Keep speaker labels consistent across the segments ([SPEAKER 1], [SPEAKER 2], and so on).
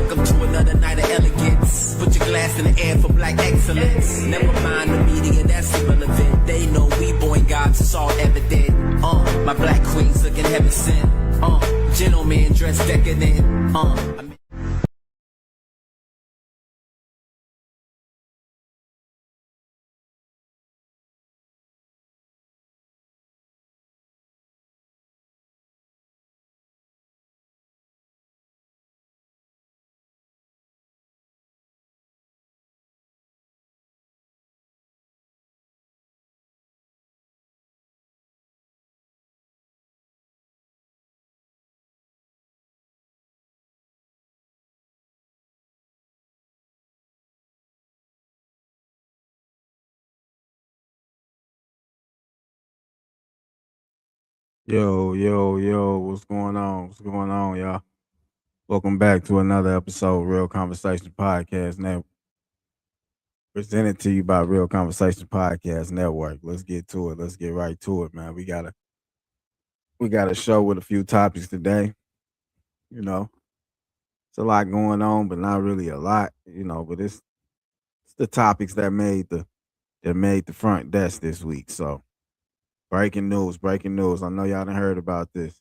[SPEAKER 1] Welcome to another night of elegance. Put your glass in the air for black excellence. Never mind the media, that's irrelevant. They know we born gods, it's all evident. My black queens looking heaven sent. Gentlemen dressed decadent.
[SPEAKER 2] Yo, what's going on? What's going on, y'all? Welcome back to another episode of Real Conversation Podcast Network. Presented to you by Real Conversation Podcast Network. Let's get to it. Let's get right to it, man. We got a show with a few topics today. You know, it's a lot going on, but not really a lot, but it's the topics that made the front desk this week. So breaking news. I know y'all done heard about this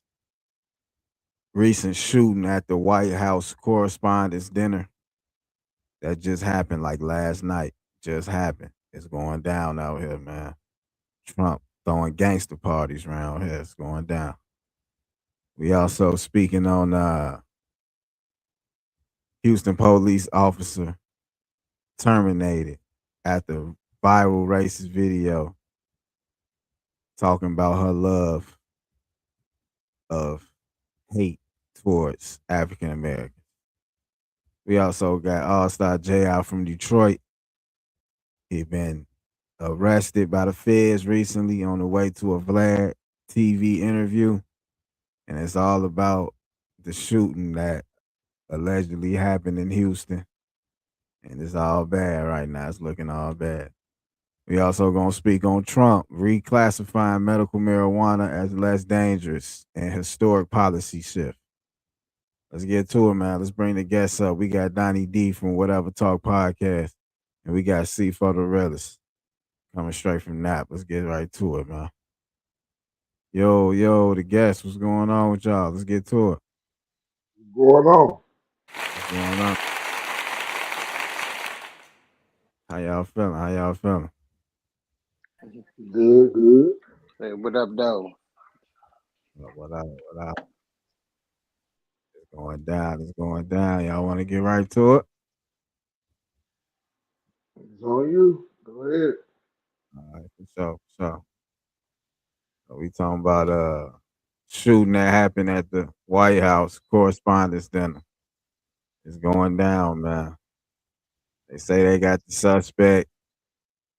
[SPEAKER 2] recent shooting at the White House Correspondents' Dinner that just happened like last night. Just happened. It's going down out here, man. Trump throwing gangster parties around here. It's going down. We also speaking on Houston police officer terminated after viral racist video talking about her love of hate towards African Americans. We also got All-Star JR from Detroit. He been arrested by the feds recently on the way to a Vlad TV interview. And it's all about the shooting that allegedly happened in Houston. And it's all bad right now. It's looking all bad. We also gonna speak on Trump reclassifying medical marijuana as less dangerous and historic policy shift. Let's get to it, man. Let's bring the guests up. We got Donnie D from Whatever Talk Podcast, and we got C for the Realist coming straight from Nap. Let's get right to it, man. Yo, the guests, what's going on with y'all? Let's get to it.
[SPEAKER 3] What's going on?
[SPEAKER 2] What's going on? How y'all feeling?
[SPEAKER 3] Good.
[SPEAKER 4] Hey, what up, though?
[SPEAKER 2] What up? It's going down. Y'all want to get right to it?
[SPEAKER 3] It's on you. Go ahead.
[SPEAKER 2] All right, for sure. So we talking about shooting that happened at the White House Correspondents' Dinner. It's going down, man. They say they got the suspect.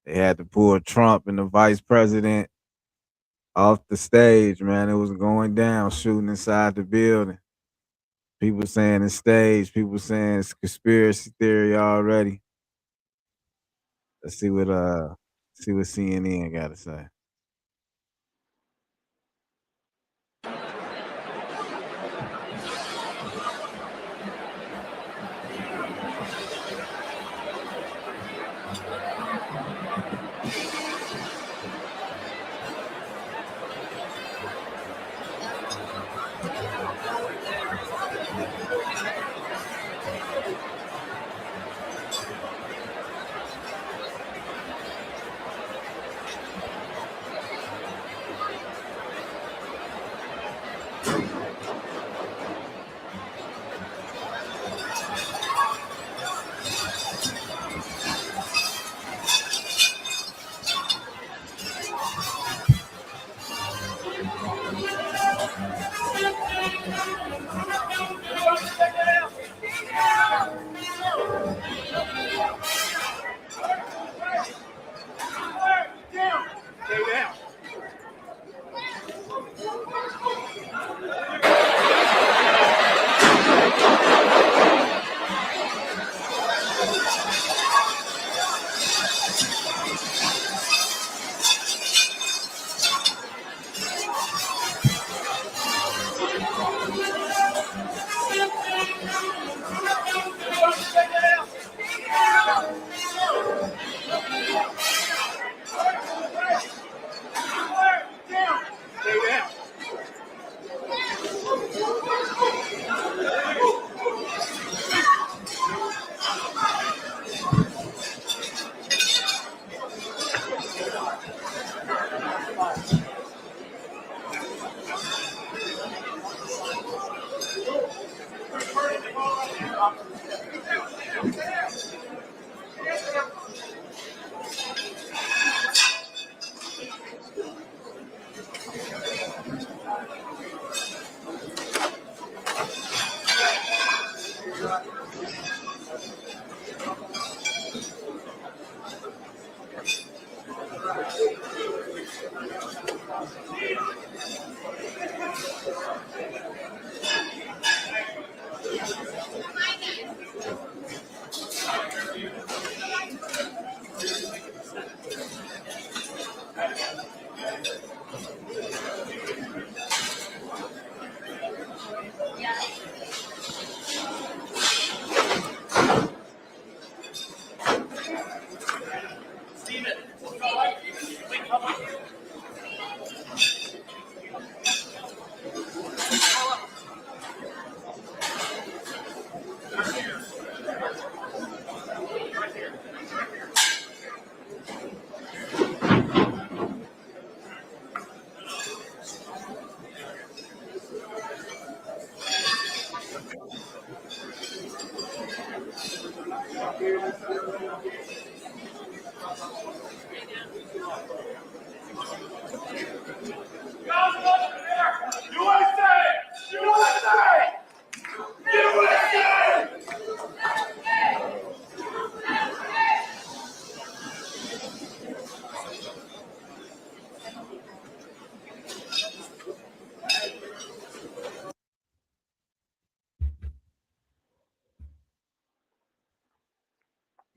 [SPEAKER 2] They had to pull Trump and the vice president off the stage, man. It was going down, shooting inside the building. People saying it's staged. People saying it's conspiracy theory already. Let's see what CNN got to say.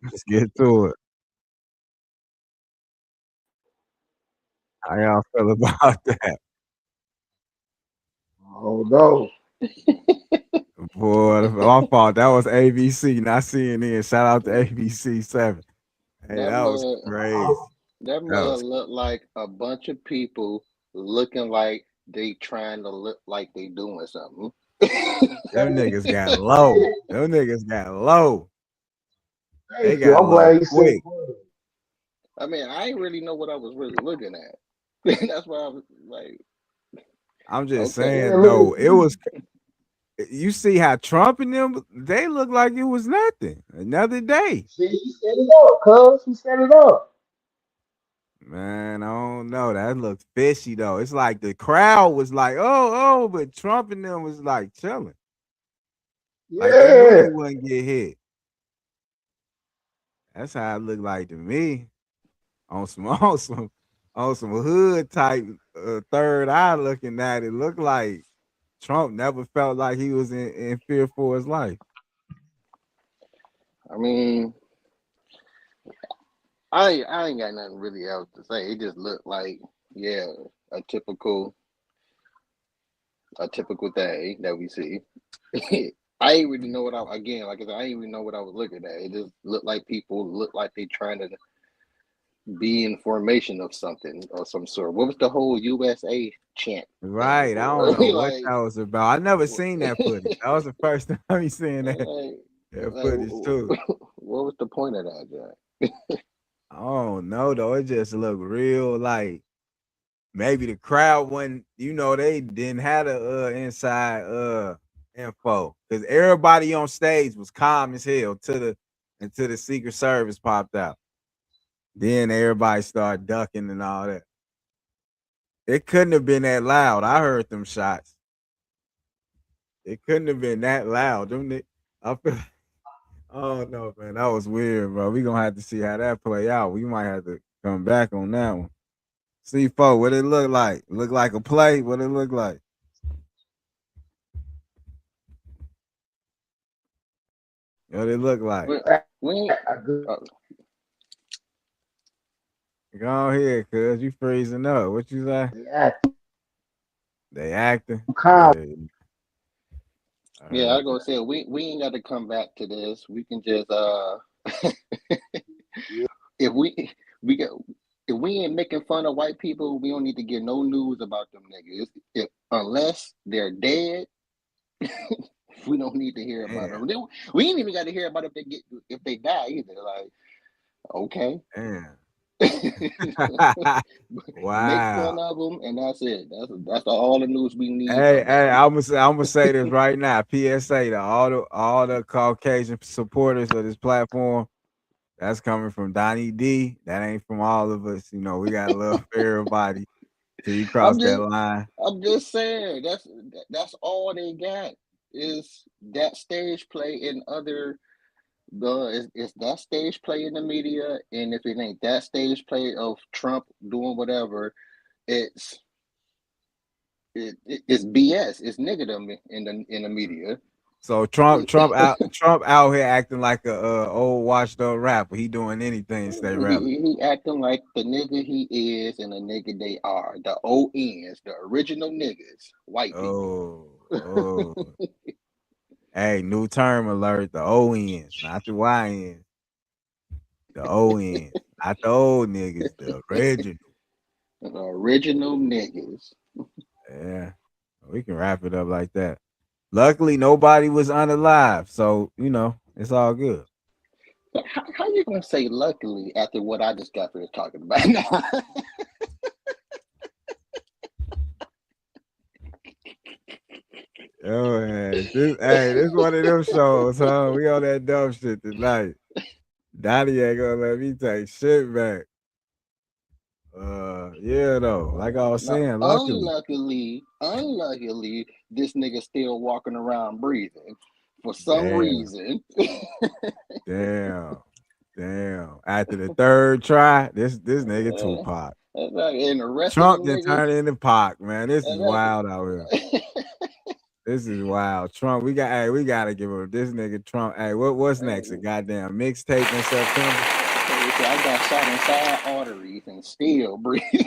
[SPEAKER 2] Let's get to it. How y'all feel about that?
[SPEAKER 3] Oh no.
[SPEAKER 2] Boy, my fault. That was ABC, not CNN. Shout out to ABC 7. Hey,
[SPEAKER 4] That
[SPEAKER 2] that was
[SPEAKER 4] mud,
[SPEAKER 2] crazy.
[SPEAKER 4] that
[SPEAKER 2] That
[SPEAKER 4] mud
[SPEAKER 2] was
[SPEAKER 4] looked like a bunch of people looking like they trying to look like they doing something.
[SPEAKER 2] them niggas got low. Them niggas got low. They
[SPEAKER 3] Thank you.
[SPEAKER 2] got
[SPEAKER 3] I'm
[SPEAKER 2] low
[SPEAKER 3] glad you said
[SPEAKER 2] quick.
[SPEAKER 3] it.
[SPEAKER 4] I mean, I didn't really know what I was really looking at. That's why I was like,
[SPEAKER 2] I'm just
[SPEAKER 4] okay.
[SPEAKER 3] Yeah,
[SPEAKER 2] saying
[SPEAKER 3] look
[SPEAKER 2] though,
[SPEAKER 3] at
[SPEAKER 2] it
[SPEAKER 3] you.
[SPEAKER 2] was you see how Trump and them they look like it was nothing. Another day.
[SPEAKER 3] See, she set it up, cuz. She set it up.
[SPEAKER 2] Man, I don't know. That looked fishy though. It's like the crowd was like, oh, but Trump and them was like chilling. Like they knew
[SPEAKER 3] Yeah.
[SPEAKER 2] they wouldn't get hit. That's how it looked like to me. On some on some hood type third eye looking at it. Looked like Trump never felt like he was in fear for his life.
[SPEAKER 4] I mean, I ain't got nothing really else to say. It just looked like, yeah, a typical a typical thing that we see. I ain't really know what I again, like I said, I ain't even know what I was looking at. It just looked like people look like they trying to be in formation of something or some sort. What was the whole USA chant thing
[SPEAKER 2] Right. I
[SPEAKER 4] for?
[SPEAKER 2] don't know what
[SPEAKER 4] like,
[SPEAKER 2] that was about. I never seen that footage. That was the first time me seeing
[SPEAKER 4] like,
[SPEAKER 2] that footage too.
[SPEAKER 4] what was the point of that, Jack?
[SPEAKER 2] I don't know though. It just looked real like maybe the crowd wasn't, they didn't have the inside info. Because everybody on stage was calm as hell until the Secret Service popped out. Then everybody started ducking and all that. It couldn't have been that loud. I heard them shots. It couldn't have been that loud. I feel I don't know, man. That was weird, bro. We gonna have to see how that play out. We might have to come back on that one. C4, what it look like? Look like a play? What it look like? What it look like?
[SPEAKER 4] we, we ain't, uh,
[SPEAKER 2] Go on here, cuz you freezing up. What you say?
[SPEAKER 3] Yeah.
[SPEAKER 2] They acting?
[SPEAKER 3] Calm.
[SPEAKER 2] Yeah, I
[SPEAKER 4] yeah, I
[SPEAKER 2] heard
[SPEAKER 4] gonna
[SPEAKER 2] that.
[SPEAKER 4] say we ain't got to come back to this. We can just
[SPEAKER 3] Yeah.
[SPEAKER 4] if we get if we ain't making fun of white people, we don't need to get no news about them niggas. Unless they're dead, we don't need to hear about
[SPEAKER 2] Damn,
[SPEAKER 4] them. We ain't even got to hear about if they die either. Like, okay,
[SPEAKER 2] damn.
[SPEAKER 4] make
[SPEAKER 2] Wow.
[SPEAKER 4] fun of them, and that's it. That's all the news we need
[SPEAKER 2] Hey,
[SPEAKER 4] from
[SPEAKER 2] hey,
[SPEAKER 4] them.
[SPEAKER 2] I'm gonna say this right now. PSA to all the Caucasian supporters of this platform. That's coming from Donnie D. That ain't from all of us. We got love for everybody till you cross
[SPEAKER 4] I'm
[SPEAKER 2] that
[SPEAKER 4] just
[SPEAKER 2] line.
[SPEAKER 4] I'm just saying that's all they got is that stage play in other it's that stage play in the media, and if it ain't that stage play of Trump doing whatever, it's BS. It's niggerdom in the media.
[SPEAKER 2] So Trump out here acting like a old washed up rapper. He doing anything to stay relevant.
[SPEAKER 4] He acting like the nigga he is and the nigga they are. The ONs, the original niggas, white people.
[SPEAKER 2] Oh. Hey, new term alert. The ONs, not the YNs. The ONs, not the old niggas. The original.
[SPEAKER 4] The original niggas.
[SPEAKER 2] Yeah, we can wrap it up like that. Luckily, nobody was unalive, so it's all good.
[SPEAKER 4] But how you gonna say luckily after what I just got finished talking about now?
[SPEAKER 2] Oh, this one of them shows, huh? We on that dumb shit tonight. Donnie ain't gonna let me take shit back. Yeah, though. Like I was
[SPEAKER 4] No,
[SPEAKER 2] saying, luckily.
[SPEAKER 4] unluckily, this nigga still walking around breathing for some
[SPEAKER 2] Damn.
[SPEAKER 4] reason.
[SPEAKER 2] Damn. After the third try, this nigga Tupac.
[SPEAKER 4] And the rest of
[SPEAKER 2] Trump
[SPEAKER 4] them
[SPEAKER 2] didn't
[SPEAKER 4] niggas,
[SPEAKER 2] turn into Pac, man. This is
[SPEAKER 4] and
[SPEAKER 2] wild out here.
[SPEAKER 4] that,
[SPEAKER 2] This is wild. Trump, we gotta give him this nigga Trump. Hey, what's next? A goddamn mixtape in September?
[SPEAKER 4] I got shot inside arteries and still breathing.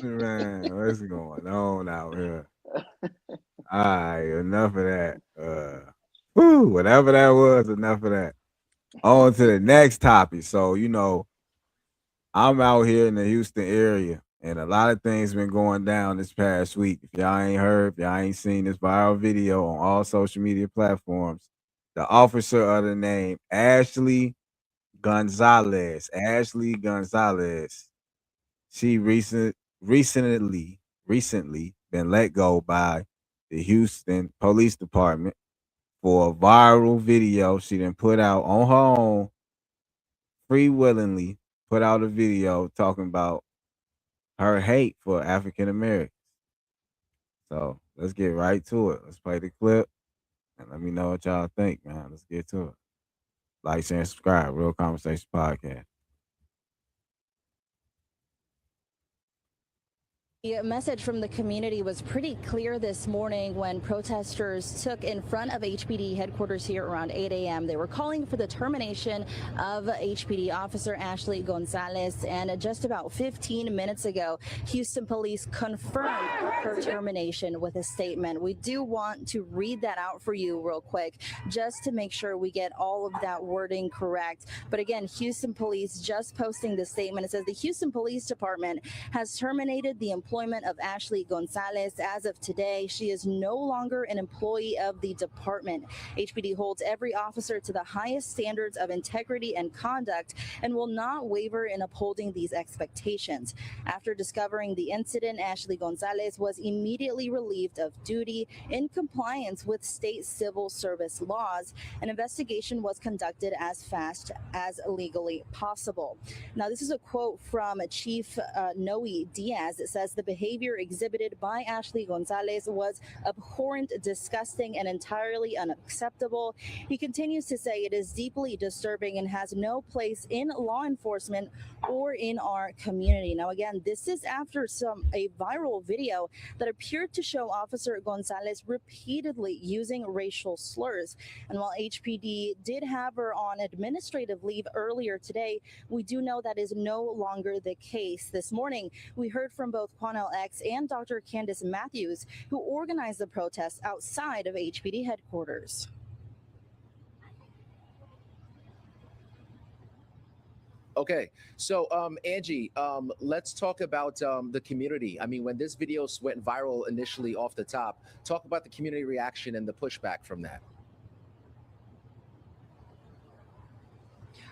[SPEAKER 2] Man, what's going on out here? All right, enough of that. Whatever that was, enough of that. On to the next topic. So, I'm out here in the Houston area, and a lot of things been going down this past week. If y'all ain't heard, if y'all ain't seen this viral video on all social media platforms, the officer of the name Ashley Gonzalez. She recently been let go by the Houston Police Department for a viral video she done put out on her own, free willingly put out a video talking about her hate for African Americans. So let's get right to it. Let's play the clip and let me know what y'all think, man. Let's get to it. Like, share, and subscribe. Real Conversation Podcast.
[SPEAKER 5] The message from the community was pretty clear this morning when protesters took in front of HPD headquarters here around 8 a.m. They were calling for the termination of HPD officer Ashley Gonzalez, and just about 15 minutes ago, Houston police confirmed her termination with a statement. We do want to read that out for you real quick, just to make sure we get all of that wording correct. But again, Houston police just posting the statement. It says the Houston Police Department has terminated the employment of Ashley Gonzalez as of today. She is no longer an employee of the department. HPD holds every officer to the highest standards of integrity and conduct and will not waver in upholding these expectations. After discovering the incident, Ashley Gonzalez was immediately relieved of duty in compliance with state civil service laws. An investigation was conducted as fast as legally possible. Now, this is a quote from Chief Noe Diaz. It says the behavior exhibited by Ashley Gonzalez was abhorrent, disgusting, and entirely unacceptable. He continues to say it is deeply disturbing and has no place in law enforcement or in our community. Now, again, this is after a viral video that appeared to show Officer Gonzalez repeatedly using racial slurs. And while HPD did have her on administrative leave earlier today, we do know that is no longer the case. This morning, we heard from both Quanell X and Dr. Candace Matthews, who organized the protests outside of HPD headquarters.
[SPEAKER 6] Okay, so Angie, let's talk about the community. I mean, when this video went viral initially off the top, talk about the community reaction and the pushback from that.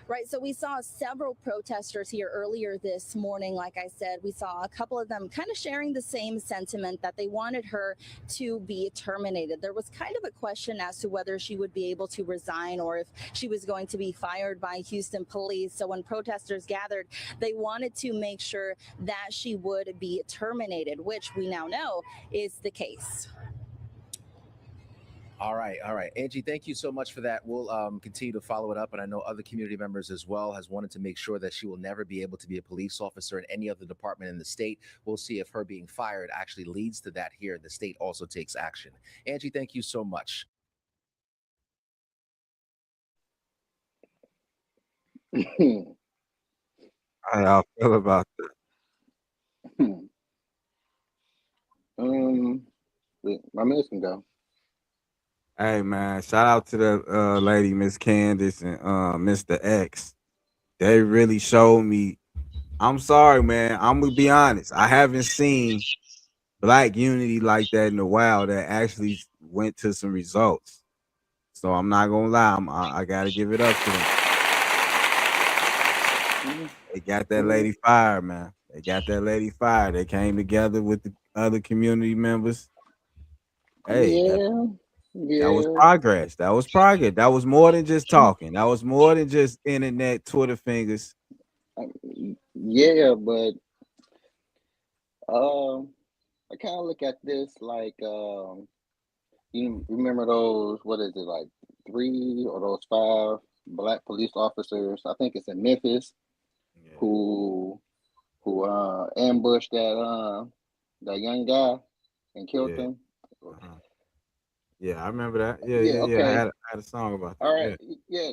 [SPEAKER 5] Right. So we saw several protesters here earlier this morning. Like I said, we saw a couple of them kind of sharing the same sentiment that they wanted her to be terminated. There was kind of a question as to whether she would be able to resign or if she was going to be fired by Houston police. So when protesters gathered, they wanted to make sure that she would be terminated, which we now know is the case.
[SPEAKER 6] All right. Angie, thank you so much for that. We'll continue to follow it up. And I know other community members as well has wanted to make sure that she will never be able to be a police officer in any other department in the state. We'll see if her being fired actually leads to that here. The state also takes action. Angie, thank you so much.
[SPEAKER 2] How y'all feel about
[SPEAKER 4] My man can go.
[SPEAKER 2] Hey man, shout out to the lady Miss Candace and Mr. X. They really showed me. I'm sorry, man. I'm gonna be honest. I haven't seen black unity like that in a while that actually went to some results. So I'm not gonna lie. I gotta give it up to them. They got that lady fired, man. They got that lady fired. They came together with the other community members. Hey,
[SPEAKER 4] Yeah,
[SPEAKER 2] that was
[SPEAKER 4] yeah,
[SPEAKER 2] progress. That was progress. That was more than just talking. That was more than just internet Twitter fingers.
[SPEAKER 4] yeah. But I kind of look at this like you remember those? What is it like 3 or those 5 black police officers? I think it's in Memphis
[SPEAKER 2] Yeah,
[SPEAKER 4] who ambushed that young guy and killed
[SPEAKER 2] yeah,
[SPEAKER 4] him.
[SPEAKER 2] uh-huh. Yeah. I remember that. Yeah,
[SPEAKER 4] Yeah.
[SPEAKER 2] yeah, yeah.
[SPEAKER 4] Okay.
[SPEAKER 2] I had a song about
[SPEAKER 4] All
[SPEAKER 2] that.
[SPEAKER 4] right.
[SPEAKER 2] Yeah.
[SPEAKER 4] Yeah.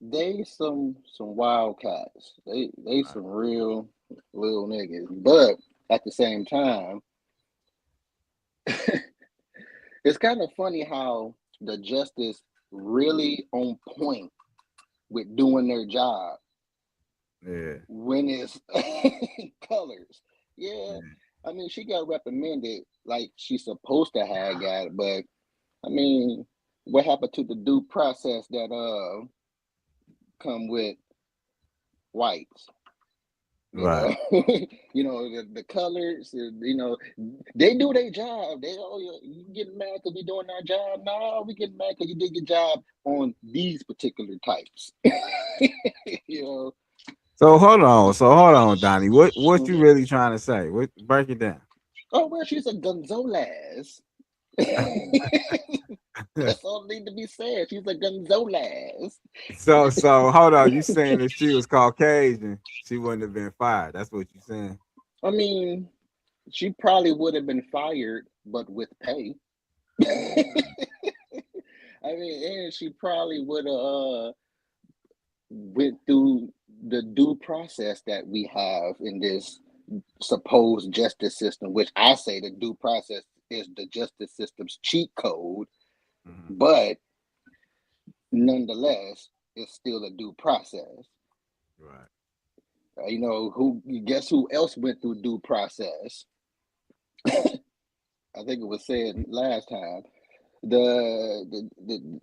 [SPEAKER 4] They some wildcats. They
[SPEAKER 2] Right.
[SPEAKER 4] some real little niggas. But at the same time, it's kind of funny how the justice really on point with doing their job
[SPEAKER 2] Yeah.
[SPEAKER 4] when it's colors. Yeah,
[SPEAKER 2] Yeah.
[SPEAKER 4] I mean she got reprimanded like she's supposed to have got, but I mean, what happened to the due process that come with whites? You
[SPEAKER 2] Right.
[SPEAKER 4] know, you know the colors. You know, they do their job. They you getting mad because we doing our job? No, we getting mad because you did your job on these particular types. You know.
[SPEAKER 2] So hold on, Donnie. What you
[SPEAKER 4] Mhm.
[SPEAKER 2] really trying to say? What break it down?
[SPEAKER 4] Oh well, she's a gonzolas. That's all that need to be said. She's a gonzolas.
[SPEAKER 2] So hold on. You saying if she was Caucasian, she wouldn't have been fired. That's what you saying.
[SPEAKER 4] I mean, she probably would have been fired, but with pay. I mean, and she probably would have went through the due process that we have in this supposed justice system, which I say the due process is the justice system's cheat code,
[SPEAKER 2] Mhm.
[SPEAKER 4] but nonetheless, it's still a due process.
[SPEAKER 2] Right.
[SPEAKER 4] You know, who guess who else went through due process? I think it was said last time. The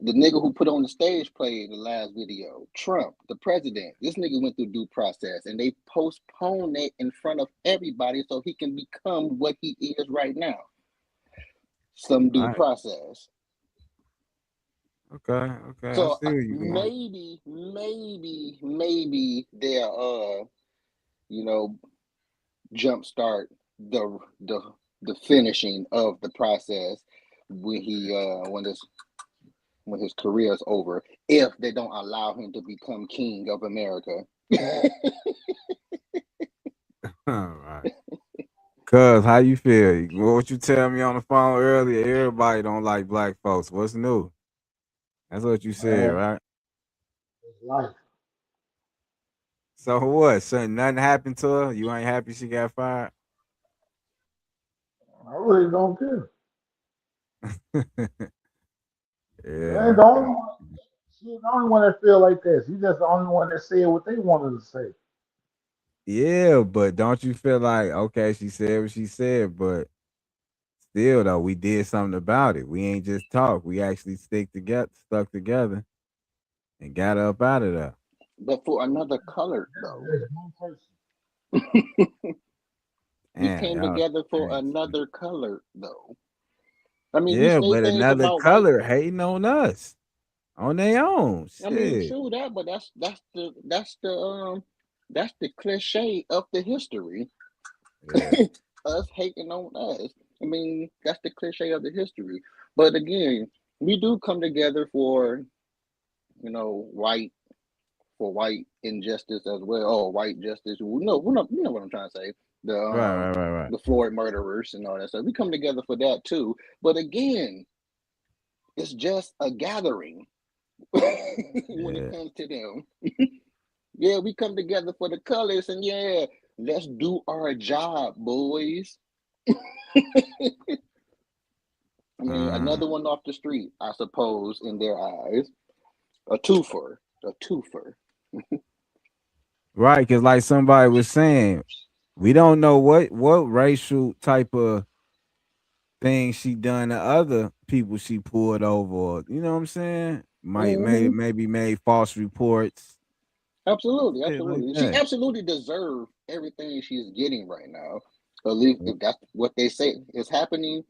[SPEAKER 4] nigga who put on the stage play in the last video, Trump, the president. This nigga went through due process, and they postponed it in front of everybody so he can become what he is right now. Some
[SPEAKER 2] All
[SPEAKER 4] due
[SPEAKER 2] right.
[SPEAKER 4] process.
[SPEAKER 2] Okay. Okay. I
[SPEAKER 4] So
[SPEAKER 2] see where you going.
[SPEAKER 4] maybe they'll you know jumpstart the the finishing of the process when he when his career is over, if they don't allow him to become king of America.
[SPEAKER 2] All right. Cuz, how you feel? What you tell me on the phone earlier? Everybody don't like black folks. What's new? That's what you said,
[SPEAKER 3] Man,
[SPEAKER 2] right?
[SPEAKER 3] it's life.
[SPEAKER 2] So what? So nothing happened to her? You ain't happy she got fired?
[SPEAKER 3] I really don't care. They ain't
[SPEAKER 2] Yeah.
[SPEAKER 3] the only one. She's the only one that feel like that. She's just the only one that said what they wanted to say.
[SPEAKER 2] Yeah, but don't you feel like okay, she said what she said, but still though, we did something about it. We ain't just talk. We actually stuck together and got up out of there.
[SPEAKER 4] But for another color,
[SPEAKER 3] Yeah,
[SPEAKER 4] though,
[SPEAKER 3] there's one person.
[SPEAKER 4] we
[SPEAKER 2] Damn,
[SPEAKER 4] came
[SPEAKER 2] y'all
[SPEAKER 4] together for
[SPEAKER 2] crazy.
[SPEAKER 4] another color, though. I mean, we
[SPEAKER 2] Yeah,
[SPEAKER 4] say
[SPEAKER 2] but
[SPEAKER 4] things
[SPEAKER 2] another
[SPEAKER 4] about white.
[SPEAKER 2] color hating on us on their own.
[SPEAKER 4] I mean,
[SPEAKER 2] Shit.
[SPEAKER 4] true that, but that's the cliche of the history.
[SPEAKER 2] Yeah.
[SPEAKER 4] Us hating on us. I mean, that's the cliche of the history. But again, we do come together for white injustice as well. Oh, white justice. No, you know what I'm trying to say. The
[SPEAKER 2] Right,
[SPEAKER 4] um
[SPEAKER 2] right, right, right.
[SPEAKER 4] the Floyd murderers and all that stuff. We come together for that too. But again, it's just a gathering when it
[SPEAKER 2] Yeah.
[SPEAKER 4] comes to them. Yeah, we come together for the colors, and yeah, let's do our job, boys. I mean, another one off the street, I suppose, in their eyes, a twofer, a twofer.
[SPEAKER 2] Right, because like somebody was saying, we don't know what racial type of thing she done to other people she pulled over. Or, you know what I'm saying? Might
[SPEAKER 4] Hmm.
[SPEAKER 2] maybe made false reports.
[SPEAKER 4] Absolutely,
[SPEAKER 2] Shit like
[SPEAKER 4] absolutely. She
[SPEAKER 2] that.
[SPEAKER 4] absolutely deserves everything she's getting right now. At least if that's what they say is happening,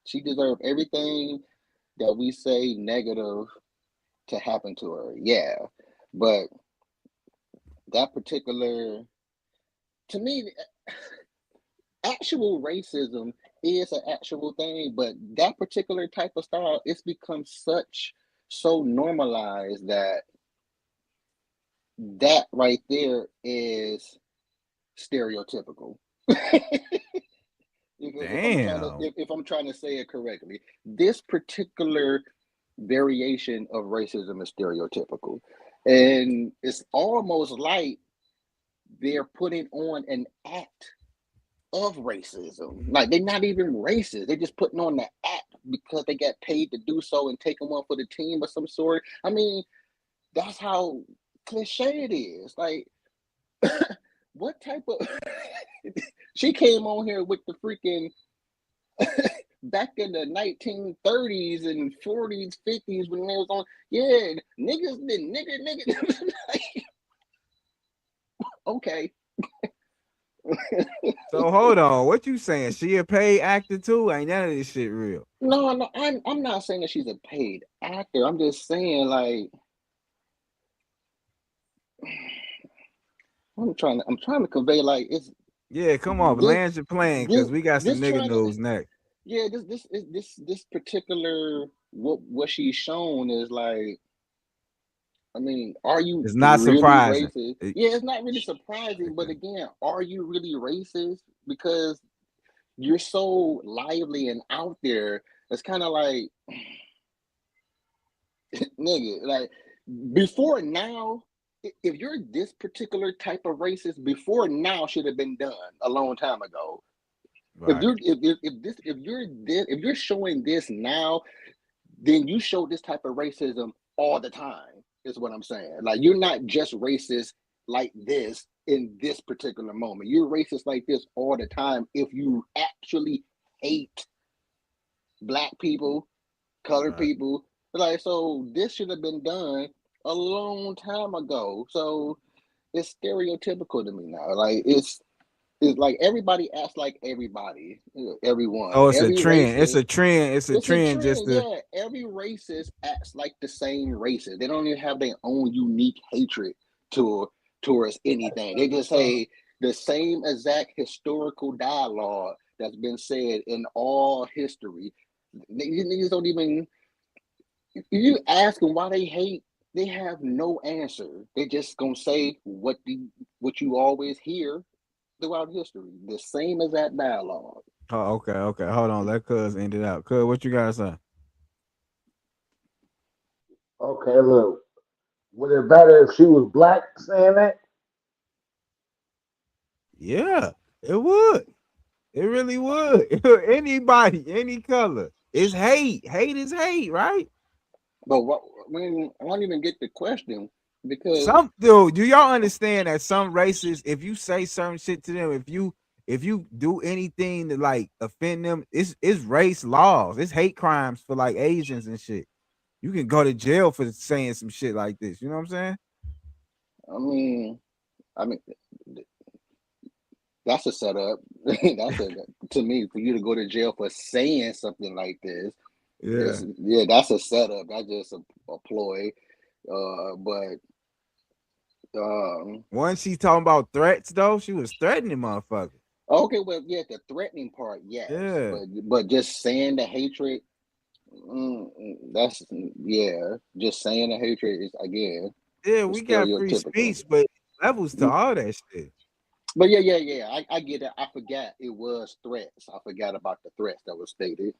[SPEAKER 4] she deserves everything that we say negative to happen to her. Yeah, but that particular, to me, actual racism is an actual thing, but that particular type of style, it's become so normalized that that right there is stereotypical.
[SPEAKER 2] Damn.
[SPEAKER 4] If I'm trying to say it correctly, this particular variation of racism is stereotypical, and it's almost like they're putting on an act of racism. Like they're not even racist; they're just putting on the act because they got paid to do so and taking one for the team of some sort. I mean, that's how cliche it is. Like, what type of? She came on here with the freaking back in the 1930s and 40s, 50s when they was on, yeah, niggas, nigga. Okay.
[SPEAKER 2] So hold on, what you saying? She a paid actor too? Ain't none of this shit real.
[SPEAKER 4] No, I'm not saying that she's a paid actor. I'm just saying, like, I'm trying to convey, like, it's
[SPEAKER 2] Yeah, come on,
[SPEAKER 4] this,
[SPEAKER 2] land your plane, cause we got some nigga
[SPEAKER 4] trying to,
[SPEAKER 2] news next.
[SPEAKER 4] yeah, this particular what she's shown is like, I mean, are you
[SPEAKER 2] It's not
[SPEAKER 4] really
[SPEAKER 2] surprising.
[SPEAKER 4] racist? Yeah, it's not really surprising, but again, are you really racist? Because you're so lively and out there. It's kind of like, nigga, like before now, if you're this particular type of racist, before now should have been done a long time ago. If
[SPEAKER 2] Right.
[SPEAKER 4] you're if you're showing this now, then you show this type of racism all the time, is what I'm saying. Like, you're not just racist like this in this particular moment. You're racist like this all the time if you actually hate black people, colored
[SPEAKER 2] Right.
[SPEAKER 4] people. Like, so this should have been done a long time ago. So it's stereotypical to me now. Like, it's like everybody acts like everybody, everyone,
[SPEAKER 2] Oh, it's a
[SPEAKER 4] every
[SPEAKER 2] trend. It's
[SPEAKER 4] racist.
[SPEAKER 2] a trend. It's a
[SPEAKER 4] It's a
[SPEAKER 2] trend just
[SPEAKER 4] trend,
[SPEAKER 2] to
[SPEAKER 4] yeah. Every racist acts like the same racist. They don't even have their own unique hatred to towards anything. They just say the same exact historical dialogue that's been said in all history. These niggas don't even. You ask them why they hate. They have no answer. They just gonna say what you always hear throughout history. The same exact dialogue.
[SPEAKER 2] Oh, okay. Hold on. Let Cuz end it out. Cuz, what you gotta say?
[SPEAKER 3] Okay, look, would it better if she was black saying that?
[SPEAKER 2] Yeah, it would. It really would. Anybody, any color. It's hate. Hate is hate, right?
[SPEAKER 4] But what when I don't even get the question because
[SPEAKER 2] Some dude, do y'all understand that some races, if you say certain shit to them, if you do anything to like offend them, it's race laws, it's hate crimes for like Asians and shit. You can go to jail for saying some shit like this. You know what I'm saying?
[SPEAKER 4] I mean I mean that's a setup. That's a to me for you to go to jail for saying something like this.
[SPEAKER 2] Yeah.
[SPEAKER 4] It's yeah, that's a setup. That's just a ploy. But
[SPEAKER 2] Once she talking about threats though, she was threatening motherfuckers.
[SPEAKER 4] okay, well yeah, the threatening part, yes,
[SPEAKER 2] Yeah.
[SPEAKER 4] but just saying the hatred, that's yeah, just saying the hatred is again
[SPEAKER 2] Yeah,
[SPEAKER 4] is
[SPEAKER 2] we got free
[SPEAKER 4] stereotypical.
[SPEAKER 2] speech, but levels to all that shit.
[SPEAKER 4] But yeah. I get it. I forgot it was threats. I forgot about the threats that was stated.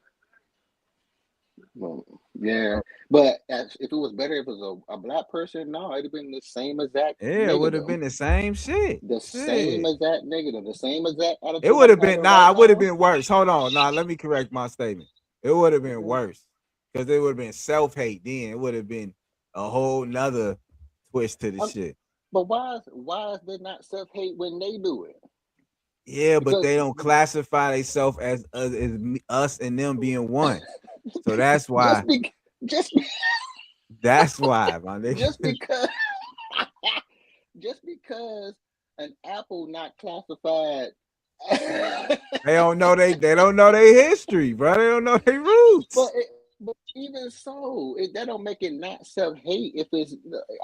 [SPEAKER 4] Well, yeah, but if it was better if it was a black person, no, it'd have been the same exact
[SPEAKER 2] Yeah, it would have
[SPEAKER 4] negative,
[SPEAKER 2] been the same shit.
[SPEAKER 4] the same
[SPEAKER 2] Shit.
[SPEAKER 4] exact negative, the same exact
[SPEAKER 2] It
[SPEAKER 4] attitude
[SPEAKER 2] would
[SPEAKER 4] I'm
[SPEAKER 2] have been
[SPEAKER 4] having right
[SPEAKER 2] it would have
[SPEAKER 4] now.
[SPEAKER 2] been worse. Hold on. Nah, let me correct my statement. It would have been
[SPEAKER 4] Mhm.
[SPEAKER 2] worse. Because it would have been self-hate then. It would have been a whole nother twist to the
[SPEAKER 4] Um,
[SPEAKER 2] shit.
[SPEAKER 4] but why is there not self hate when they do it?
[SPEAKER 2] Yeah, but
[SPEAKER 4] Because
[SPEAKER 2] they don't classify themselves as us and them being one. So that's why.
[SPEAKER 4] just be just
[SPEAKER 2] That's why, my
[SPEAKER 4] just
[SPEAKER 2] nigga.
[SPEAKER 4] because just because an apple not classified.
[SPEAKER 2] They don't know they don't know their history, bro. They don't know their roots.
[SPEAKER 4] But even so, that don't make it not self hate. If it's,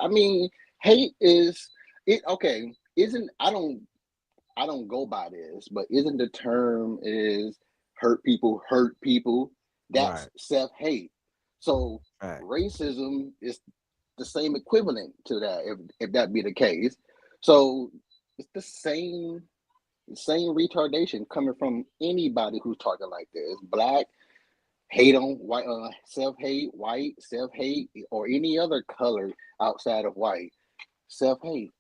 [SPEAKER 4] I mean, hate is it okay? Isn't I don't go by this, but isn't the term is hurt people? That's
[SPEAKER 2] Right.
[SPEAKER 4] self hate. So
[SPEAKER 2] Right.
[SPEAKER 4] racism is the same equivalent to that, if that be the case. So it's the same retardation coming from anybody who's talking like this. Black hate on white, self hate, white self hate, or any other color outside of white self hate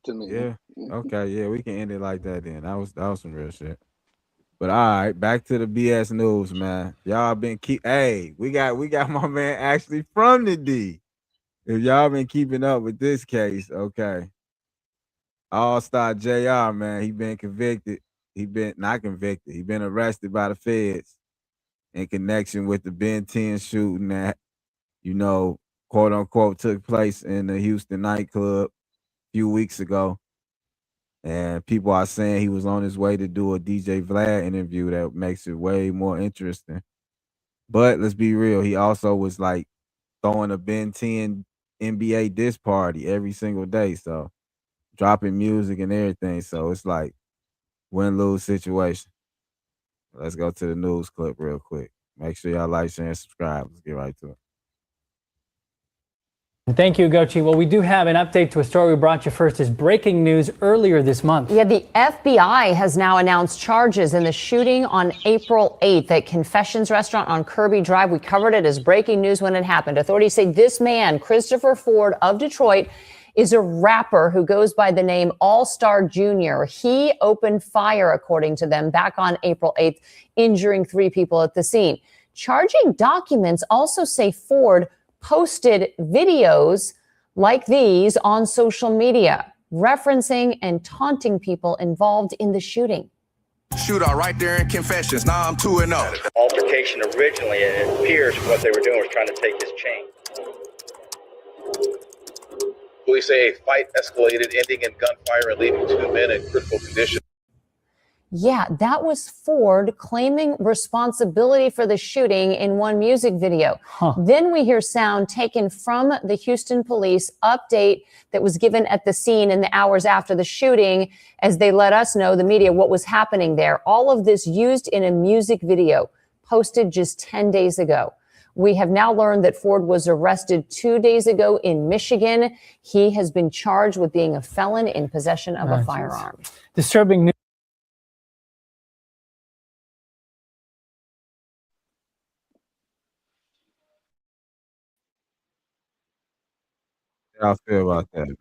[SPEAKER 4] to me.
[SPEAKER 2] Yeah. Okay. Yeah, we can end it like that then. That was some real shit. But all right, back to the BS news, man. Y'all been hey, we got my man actually from the D. If y'all been keeping up with this case, okay. All-Star JR, man, he been convicted. He been not convicted. He been arrested by the feds in connection with the Ben 10 shooting that, quote unquote, took place in the Houston nightclub a few weeks ago. And people are saying he was on his way to do a DJ Vlad interview that makes it way more interesting. But let's be real, he also was like throwing a Ben 10 NBA disc party every single day. So dropping music and everything. So it's like win-lose situation. Let's go to the news clip real quick. Make sure y'all like, share, and subscribe. Let's get right to it.
[SPEAKER 7] Thank you, Gochi. Well, we do have an update to a story we brought you first as breaking news earlier this month.
[SPEAKER 8] Yeah, the FBI has now announced charges in the shooting on April 8th at Confessions Restaurant on Kirby Drive. We covered it as breaking news when it happened. Authorities say this man, Christopher Ford of Detroit, is a rapper who goes by the name All-Star Jr. He opened fire, according to them, back on April 8th, injuring 3 people at the scene. Charging documents also say Ford posted videos like these on social media, referencing and taunting people involved in the shooting.
[SPEAKER 9] Shootout right there in Confessions. Now I'm 2-0.
[SPEAKER 10] Altercation originally, and it appears what they were doing was trying to take his chain.
[SPEAKER 11] Police say a fight escalated, ending in gunfire and leaving 2 men in critical condition.
[SPEAKER 8] Yeah, that was Ford claiming responsibility for the shooting in one music video. Then we hear sound taken from the Houston police update that was given at the scene in the hours after the shooting as they let us know, the media, what was happening there. All of this used in a music video posted just 10 days ago. We have now learned that Ford was arrested 2 days ago in Michigan. He has been charged with being a felon in possession of a firearm.
[SPEAKER 7] Disturbing news.
[SPEAKER 2] How y'all feel about that?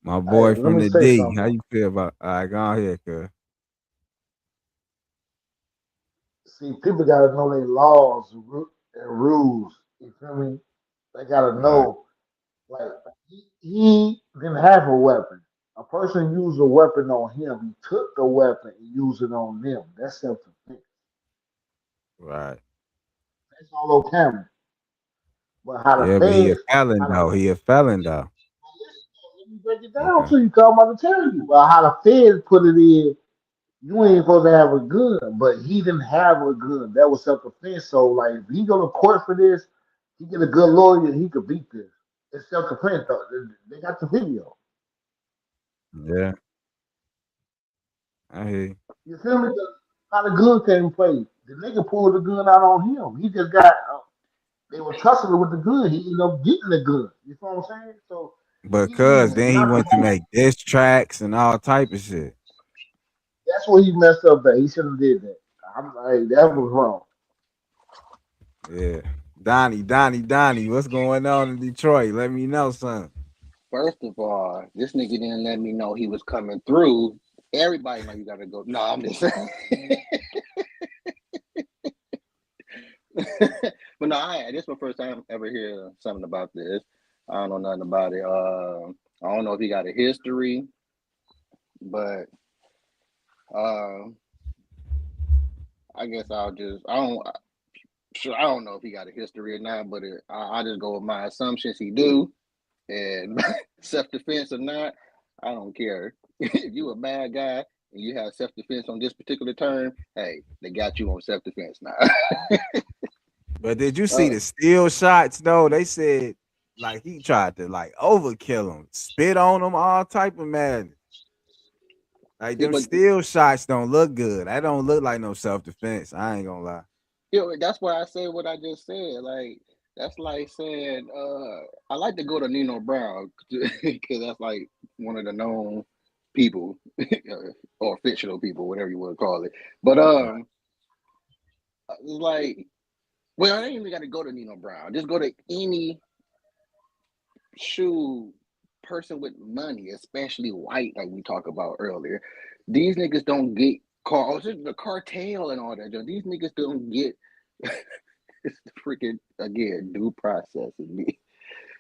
[SPEAKER 2] My boy
[SPEAKER 3] Hey, let
[SPEAKER 2] from
[SPEAKER 3] me
[SPEAKER 2] the
[SPEAKER 3] say
[SPEAKER 2] D.
[SPEAKER 3] something.
[SPEAKER 2] How you feel about all right, go on here, cuz.
[SPEAKER 3] See, people gotta know their laws and rules. You feel me? They gotta
[SPEAKER 2] Right.
[SPEAKER 3] know. Like he didn't have a weapon. A person used a weapon on him. He took the weapon and used it on them. That's self-defense.
[SPEAKER 2] Right.
[SPEAKER 3] That's all on camera. But how the
[SPEAKER 2] Yeah, but he a
[SPEAKER 3] feds,
[SPEAKER 2] felon
[SPEAKER 3] how the
[SPEAKER 2] though. He a felon though.
[SPEAKER 3] let me break it down
[SPEAKER 2] Okay.
[SPEAKER 3] to you. Cause I'm about to tell you. Well, how the feds put it in. You ain't supposed to have a gun, but he didn't have a gun. That was self-defense. So, like, if he go to court for this, he get a good lawyer, he could beat this. It's self-defense. Though. They got the video.
[SPEAKER 2] Yeah. I hear you.
[SPEAKER 3] You feel me? How the gun came in play. The nigga pulled the gun out on him. He just got. They were tussling with the gun. He ended up getting the gun. You feel what I'm saying? So he
[SPEAKER 2] Because
[SPEAKER 3] used
[SPEAKER 2] then he
[SPEAKER 3] not.
[SPEAKER 2] went to make diss tracks and all type of shit.
[SPEAKER 3] That's where he messed up. That he shouldn't have did that. I'm like that was wrong.
[SPEAKER 2] Yeah. Donnie, what's going on in Detroit? Let me know, son.
[SPEAKER 4] First of all, this nigga didn't let me know he was coming through. Everybody know you gotta go. No, I'm just saying. But no, this is my first time ever hear something about this. I don't know nothing about it. I don't know if he got a history, but I guess I don't know if he got a history or not, but I just go with my assumptions he do, and self-defense or not, I don't care. If you a bad guy and you have self-defense on this particular term, hey, they got you on self-defense now.
[SPEAKER 2] But did you see the steel shots though? They said like he tried to like overkill him, spit on him, all type of madness. Like them steel shots don't look good. That don't look like no self-defense. I ain't gonna lie.
[SPEAKER 4] That's why I say what I just said. Like that's like saying, I like to go to Nino Brown because that's like one of the known people or fictional people, whatever you want to call it. But like, well, I ain't even got to go to Nino Brown. Just go to any person with money, especially white, like we talked about earlier. These niggas don't get caught. The cartel and all that. These niggas don't get it's the freaking again due process.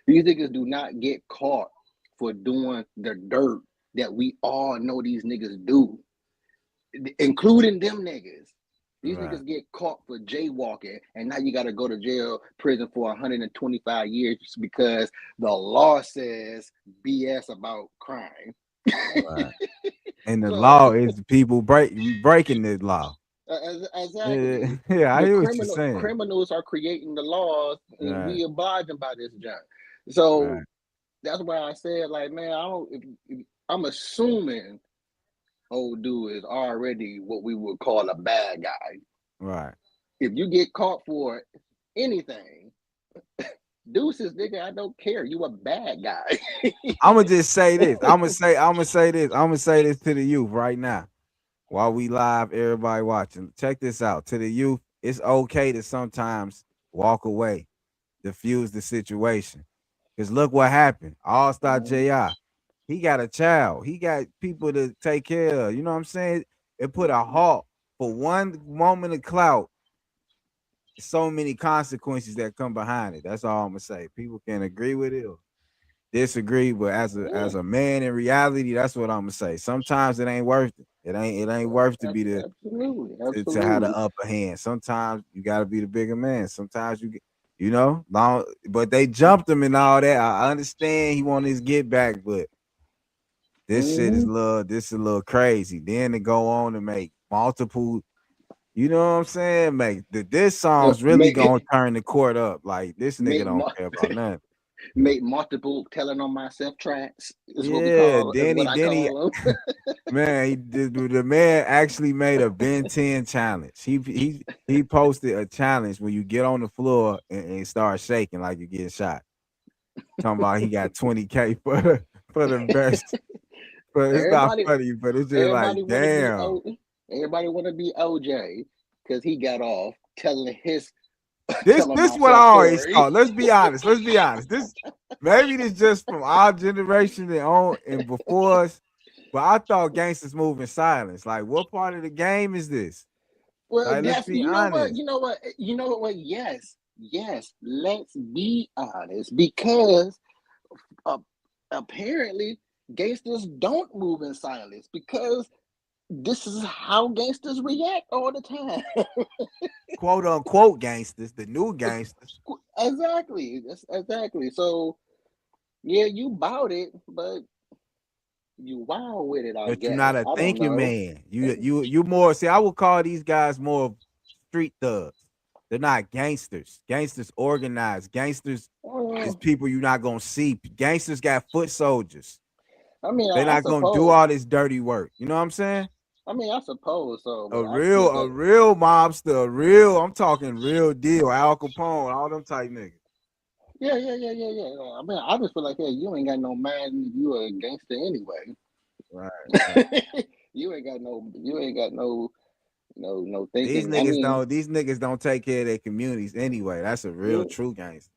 [SPEAKER 4] These niggas do not get caught for doing the dirt that we all know these niggas do, including them niggas. These niggas get caught for jaywalking, and now you got to go to jail, prison for 125 years just because the law says BS about crime.
[SPEAKER 2] Right. And the law is the people breaking the law.
[SPEAKER 4] Exactly.
[SPEAKER 2] Yeah, I hear what you're saying.
[SPEAKER 4] Criminals are creating the laws, and we abiding by this junk. So that's why I said, like, man, I'm assuming old dude is already what we would call a bad guy.
[SPEAKER 2] Right.
[SPEAKER 4] If you get caught for anything, deuces, nigga, I don't care. You a bad guy.
[SPEAKER 2] I'ma just say this. I'ma say this to the youth right now. While we live, everybody watching. Check this out. To the youth, it's okay to sometimes walk away, diffuse the situation. Because look what happened. All-Star JR. He got a child. He got people to take care of. You know what I'm saying? It put a halt for one moment of clout. So many consequences that come behind it. That's all I'm gonna say. People can agree with it or disagree, but as a man in reality, that's what I'm gonna say. Sometimes it ain't worth it. It ain't worth to be to have the upper hand. Sometimes you gotta be the bigger man. Sometimes you know, but they jumped him and all that. I understand he wanted his get back, but this shit is a little crazy. Then to go on and make multiple, you know what I'm saying? Make this song's really gonna turn the court up. Like this nigga don't care about nothing.
[SPEAKER 4] Make multiple telling on myself tracks. Is what I call them.
[SPEAKER 2] Man, the man actually made a Ben 10 challenge. He posted a challenge when you get on the floor and start shaking like you're getting shot. Talking about he got 20K for the best. But it's not funny, but it's just like, damn.
[SPEAKER 4] Everybody want to be OJ because he got off telling his.
[SPEAKER 2] This what I always thought. Let's be honest. This just from our generation and on and before us. But I thought gangsters move in silence. Like, what part of the game is this?
[SPEAKER 4] Well,
[SPEAKER 2] like, let's be honest.
[SPEAKER 4] You know what? Yes. Let's be honest because apparently gangsters don't move in silence because this is how gangsters react all the time.
[SPEAKER 2] Quote unquote gangsters, the new gangsters.
[SPEAKER 4] Exactly. So yeah, you bout it, but you wild with it.
[SPEAKER 2] But you're not a thinking man. You more. See, I would call these guys more street thugs. They're not gangsters. Gangsters organized. Gangsters is people you're not gonna see. Gangsters got foot soldiers.
[SPEAKER 4] I mean,
[SPEAKER 2] they're not gonna do all this dirty work. You know what I'm saying?
[SPEAKER 4] I mean, I suppose so.
[SPEAKER 2] A real mobster, I'm talking real deal. Al Capone, all them type niggas.
[SPEAKER 4] Yeah. I mean, I just feel like, hey, you ain't got no mind if you a gangster anyway.
[SPEAKER 2] Right.
[SPEAKER 4] You ain't got no no
[SPEAKER 2] These
[SPEAKER 4] thinking. I
[SPEAKER 2] niggas
[SPEAKER 4] mean,
[SPEAKER 2] don't. These niggas don't take care of their communities anyway. That's a real
[SPEAKER 4] mm,
[SPEAKER 2] true gangster.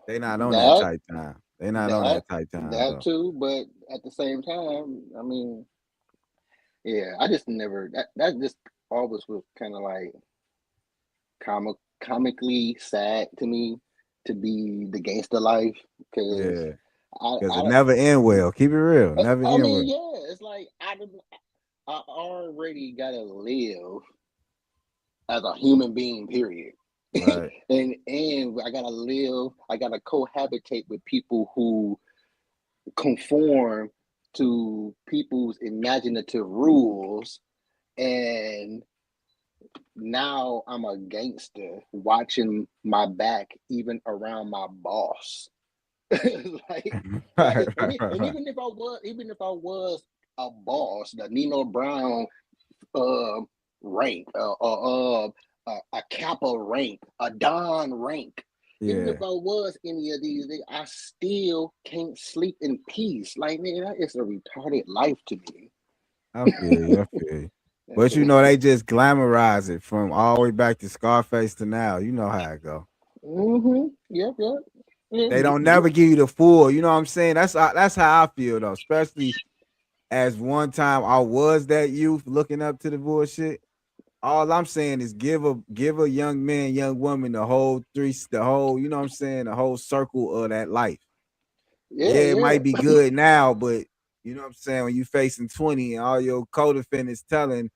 [SPEAKER 2] They not on that
[SPEAKER 4] that
[SPEAKER 2] type time. They not on
[SPEAKER 4] that
[SPEAKER 2] that type time
[SPEAKER 4] that
[SPEAKER 2] though.
[SPEAKER 4] too, but at the same time, I mean, yeah, I just never that just always was kind of like comically sad to me to be the gangster life because
[SPEAKER 2] Yeah,
[SPEAKER 4] I
[SPEAKER 2] because it
[SPEAKER 4] I
[SPEAKER 2] never end well. Keep it real. Never
[SPEAKER 4] I
[SPEAKER 2] end
[SPEAKER 4] mean,
[SPEAKER 2] well.
[SPEAKER 4] yeah, it's like I already gotta live as a human being, period.
[SPEAKER 2] Right.
[SPEAKER 4] and I gotta cohabitate with people who conform to people's imaginative rules. And now I'm a gangster watching my back even around my boss. like
[SPEAKER 2] Right.
[SPEAKER 4] and,
[SPEAKER 2] Right. Right. Right.
[SPEAKER 4] even if I was a boss, the Nino Brown uh, rank, a Kappa rank, a Don rank. Even if
[SPEAKER 2] Yeah.
[SPEAKER 4] I was any of these, I still can't sleep in peace. Like, man, that is a retarded life to me.
[SPEAKER 2] I feel you. I feel you. But you know, they just glamorize it from all the way back to Scarface to now. You know how it go.
[SPEAKER 4] Mm-hmm. Yep, yep.
[SPEAKER 2] They
[SPEAKER 4] And
[SPEAKER 2] don't never give you the full. You know what I'm saying? That's how I feel though. Especially as one time I was that youth looking up to the bullshit. All I'm saying is give a young man, young woman the whole, you know what I'm saying, the whole circle of that life.
[SPEAKER 4] yeah,
[SPEAKER 2] Yeah, it
[SPEAKER 4] yeah.
[SPEAKER 2] might be good now, but you know what I'm saying, when you facing 20 and all your co-defendants telling,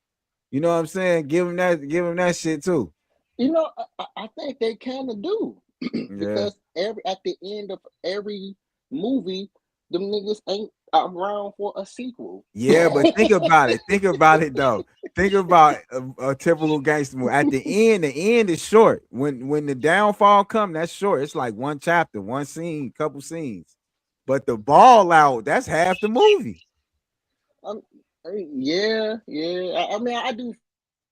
[SPEAKER 2] you know what I'm saying, give him that shit too.
[SPEAKER 4] You know, I think they kind of do
[SPEAKER 2] Yeah.
[SPEAKER 4] because at the end of every movie, them niggas ain't around for a sequel.
[SPEAKER 2] Yeah, but think about it. Think about it though. Think about a typical gangster movie. At the end is short. When the downfall come, that's short. It's like one chapter, one scene, couple scenes. But the ball out, that's half the movie.
[SPEAKER 4] Um, yeah, yeah. I mean, I do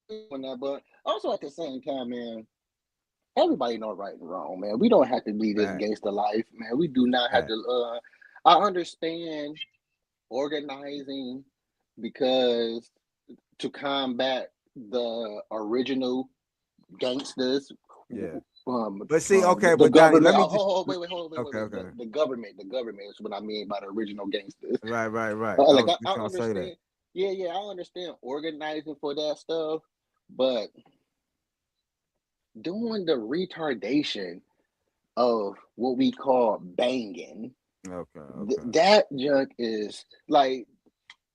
[SPEAKER 4] feel on that, but also at the same time, man, everybody know right and wrong, man. We don't have to be this
[SPEAKER 2] Fact,
[SPEAKER 4] gangster life, man. We do not have
[SPEAKER 2] fact.
[SPEAKER 4] to. I understand organizing because to combat the original gangsters,
[SPEAKER 2] Yeah. But see, okay,
[SPEAKER 4] the
[SPEAKER 2] but Donnie,
[SPEAKER 4] government.
[SPEAKER 2] let me just
[SPEAKER 4] Oh, wait, hold on,
[SPEAKER 2] okay,
[SPEAKER 4] wait.
[SPEAKER 2] okay.
[SPEAKER 4] The government is what I mean by the original gangsters.
[SPEAKER 2] Right, right, right. I
[SPEAKER 4] Like
[SPEAKER 2] was just
[SPEAKER 4] I
[SPEAKER 2] gonna say that.
[SPEAKER 4] understand. Yeah, yeah, I understand organizing for that stuff, but doing the retardation of what we call banging,
[SPEAKER 2] Okay, okay.
[SPEAKER 4] that junk is like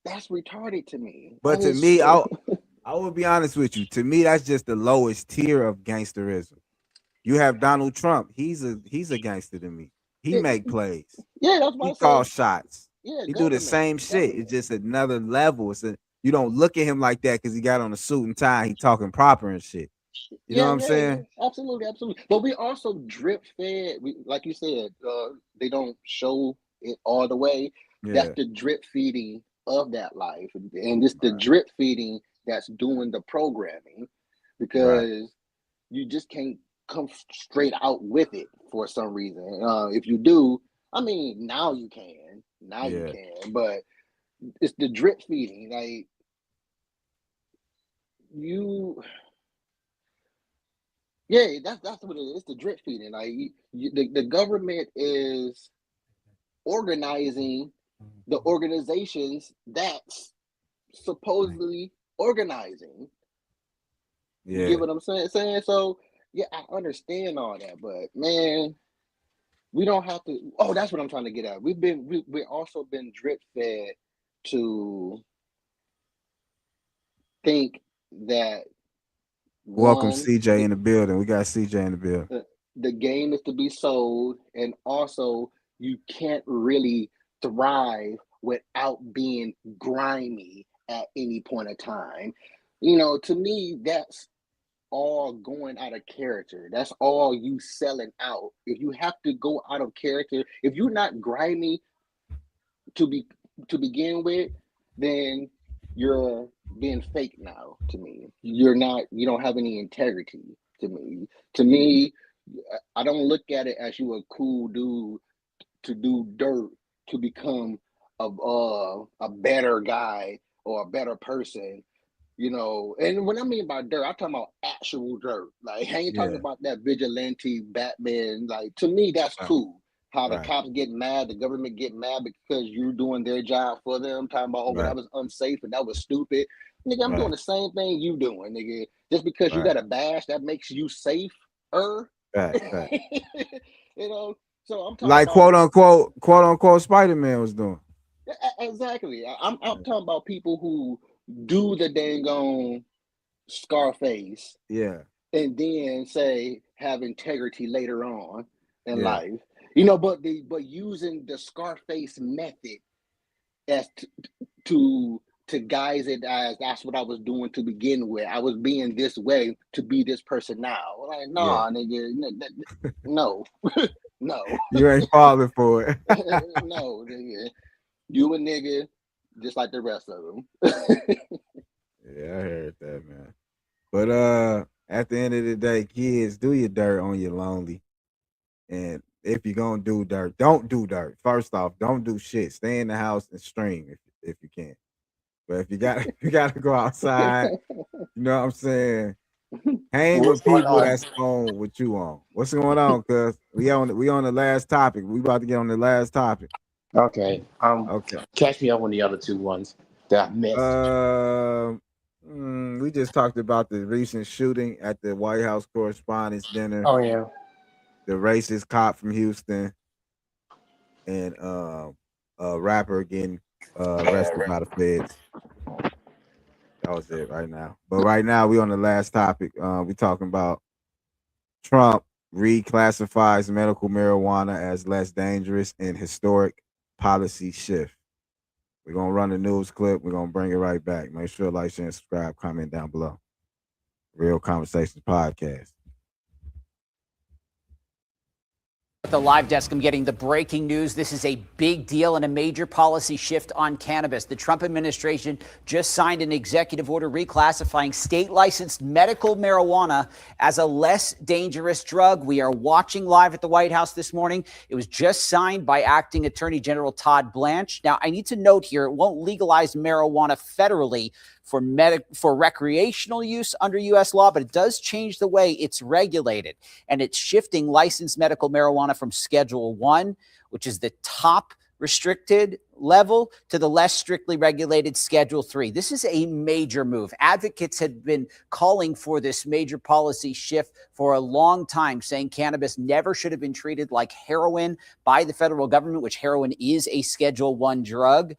[SPEAKER 4] that's retarded to me.
[SPEAKER 2] But
[SPEAKER 4] That
[SPEAKER 2] to
[SPEAKER 4] is
[SPEAKER 2] me,
[SPEAKER 4] so.
[SPEAKER 2] I will be honest with you. To me, that's just the lowest tier of gangsterism. You have Donald Trump. He's a gangster to me. He
[SPEAKER 4] It,
[SPEAKER 2] make plays.
[SPEAKER 4] yeah, that's why
[SPEAKER 2] He
[SPEAKER 4] I say
[SPEAKER 2] calls shots.
[SPEAKER 4] yeah,
[SPEAKER 2] He do the same shit. It's
[SPEAKER 4] government.
[SPEAKER 2] just another level. You don't look at him like that because he got on a suit and tie. He talking proper and shit. You know
[SPEAKER 4] Yeah,
[SPEAKER 2] what I'm
[SPEAKER 4] yeah, yeah,
[SPEAKER 2] saying?
[SPEAKER 4] absolutely, absolutely. But we also drip fed. We, like you said, they don't show it all the way. That's
[SPEAKER 2] Yeah.
[SPEAKER 4] the drip feeding of that life, and it's the
[SPEAKER 2] Right.
[SPEAKER 4] drip feeding that's doing the programming,
[SPEAKER 2] Right.
[SPEAKER 4] because you just can't come straight out with it for some reason. If you do, I mean, now you
[SPEAKER 2] Yeah.
[SPEAKER 4] can, but it's the drip feeding. Like you, yeah, that's what it is. It's the drip feeding. Like the government is organizing the organizations that's supposedly organizing. You get
[SPEAKER 2] Yeah.
[SPEAKER 4] what I'm saying? So yeah, I understand all that, but man, we don't have to. Oh, that's what I'm trying to get at. We also been drip fed to think that
[SPEAKER 2] Welcome
[SPEAKER 4] one
[SPEAKER 2] CJ in the building. We got CJ in the building.
[SPEAKER 4] the game is to be sold, and also you can't really thrive without being grimy at any point of time. You know, to me, that's all going out of character. That's all you selling out. If you have to go out of character, if you're not grimy to be to begin with, then you're being fake now to me. You're not, you don't have any integrity to me. To me, I don't look at it as you a cool dude to do dirt to become a better guy or a better person. You know, and when I mean by dirt, I'm talking about actual dirt. Like, I ain't talking
[SPEAKER 2] Yeah.
[SPEAKER 4] about that vigilante Batman. Like, to me, that's
[SPEAKER 2] Right.
[SPEAKER 4] cool. How the
[SPEAKER 2] Right.
[SPEAKER 4] cops get mad, the government get mad because you're doing their job for them. Talking about, oh, well, that
[SPEAKER 2] Right.
[SPEAKER 4] was unsafe and that was stupid. Nigga, I'm doing
[SPEAKER 2] Right.
[SPEAKER 4] the same thing you doing, nigga. Just because you
[SPEAKER 2] Right.
[SPEAKER 4] got a badge, that makes you safer.
[SPEAKER 2] Fact.
[SPEAKER 4] You know, so I'm talking
[SPEAKER 2] Like
[SPEAKER 4] about
[SPEAKER 2] quote unquote Spider-Man was doing.
[SPEAKER 4] exactly. I'm talking about people who do the dang on Scarface
[SPEAKER 2] Yeah.
[SPEAKER 4] and then say have integrity later on in
[SPEAKER 2] Yeah.
[SPEAKER 4] life. You know, but using the Scarface method as to guise it as that's what I was doing to begin with. I was being this way to be this person now. Like,
[SPEAKER 2] Yeah.
[SPEAKER 4] nah, nigga, no, no,
[SPEAKER 2] You ain't falling for it.
[SPEAKER 4] no, nigga. You a nigga just like the rest of them.
[SPEAKER 2] Yeah, I heard that, man. But at the end of the day, kids, do your dirt on your lonely. And if you're gonna do dirt, don't do dirt. First off, don't do shit. Stay in the house and stream if you can. But if you got you gotta go outside, you know what I'm saying? Hang
[SPEAKER 12] What's
[SPEAKER 2] with
[SPEAKER 12] going
[SPEAKER 2] people
[SPEAKER 12] on?
[SPEAKER 2] that's on what you on. What's going on? Cause we on the last topic. We about to get on the last topic.
[SPEAKER 12] Okay.
[SPEAKER 2] Okay.
[SPEAKER 12] Catch me up on the other two ones that I missed.
[SPEAKER 2] We just talked about the recent shooting at the White House Correspondents' Dinner,
[SPEAKER 12] Oh yeah.
[SPEAKER 2] the racist cop from Houston, and a rapper getting arrested by the feds. That was it right now. But right now we on the last topic. We talking about Trump reclassifies medical marijuana as less dangerous and historic policy shift. We're gonna run the news clip. We're gonna bring it right back. Make sure to like, share, and subscribe. Comment down below. Real Conversations Podcast.
[SPEAKER 13] At the live desk, I'm getting the breaking news. This is a big deal and a major policy shift on cannabis. The Trump administration just signed an executive order reclassifying state-licensed medical marijuana as a less dangerous drug. We are watching live at the White House this morning. It was just signed by Acting Attorney General Todd Blanche. Now, I need to note here, it won't legalize marijuana federally for recreational use under U.S. law, but it does change the way it's regulated. And it's shifting licensed medical marijuana from Schedule 1, which is the top restricted level, to the less strictly regulated Schedule 3. This is a major move. Advocates had been calling for this major policy shift for a long time, saying cannabis never should have been treated like heroin by the federal government, which heroin is a Schedule 1 drug.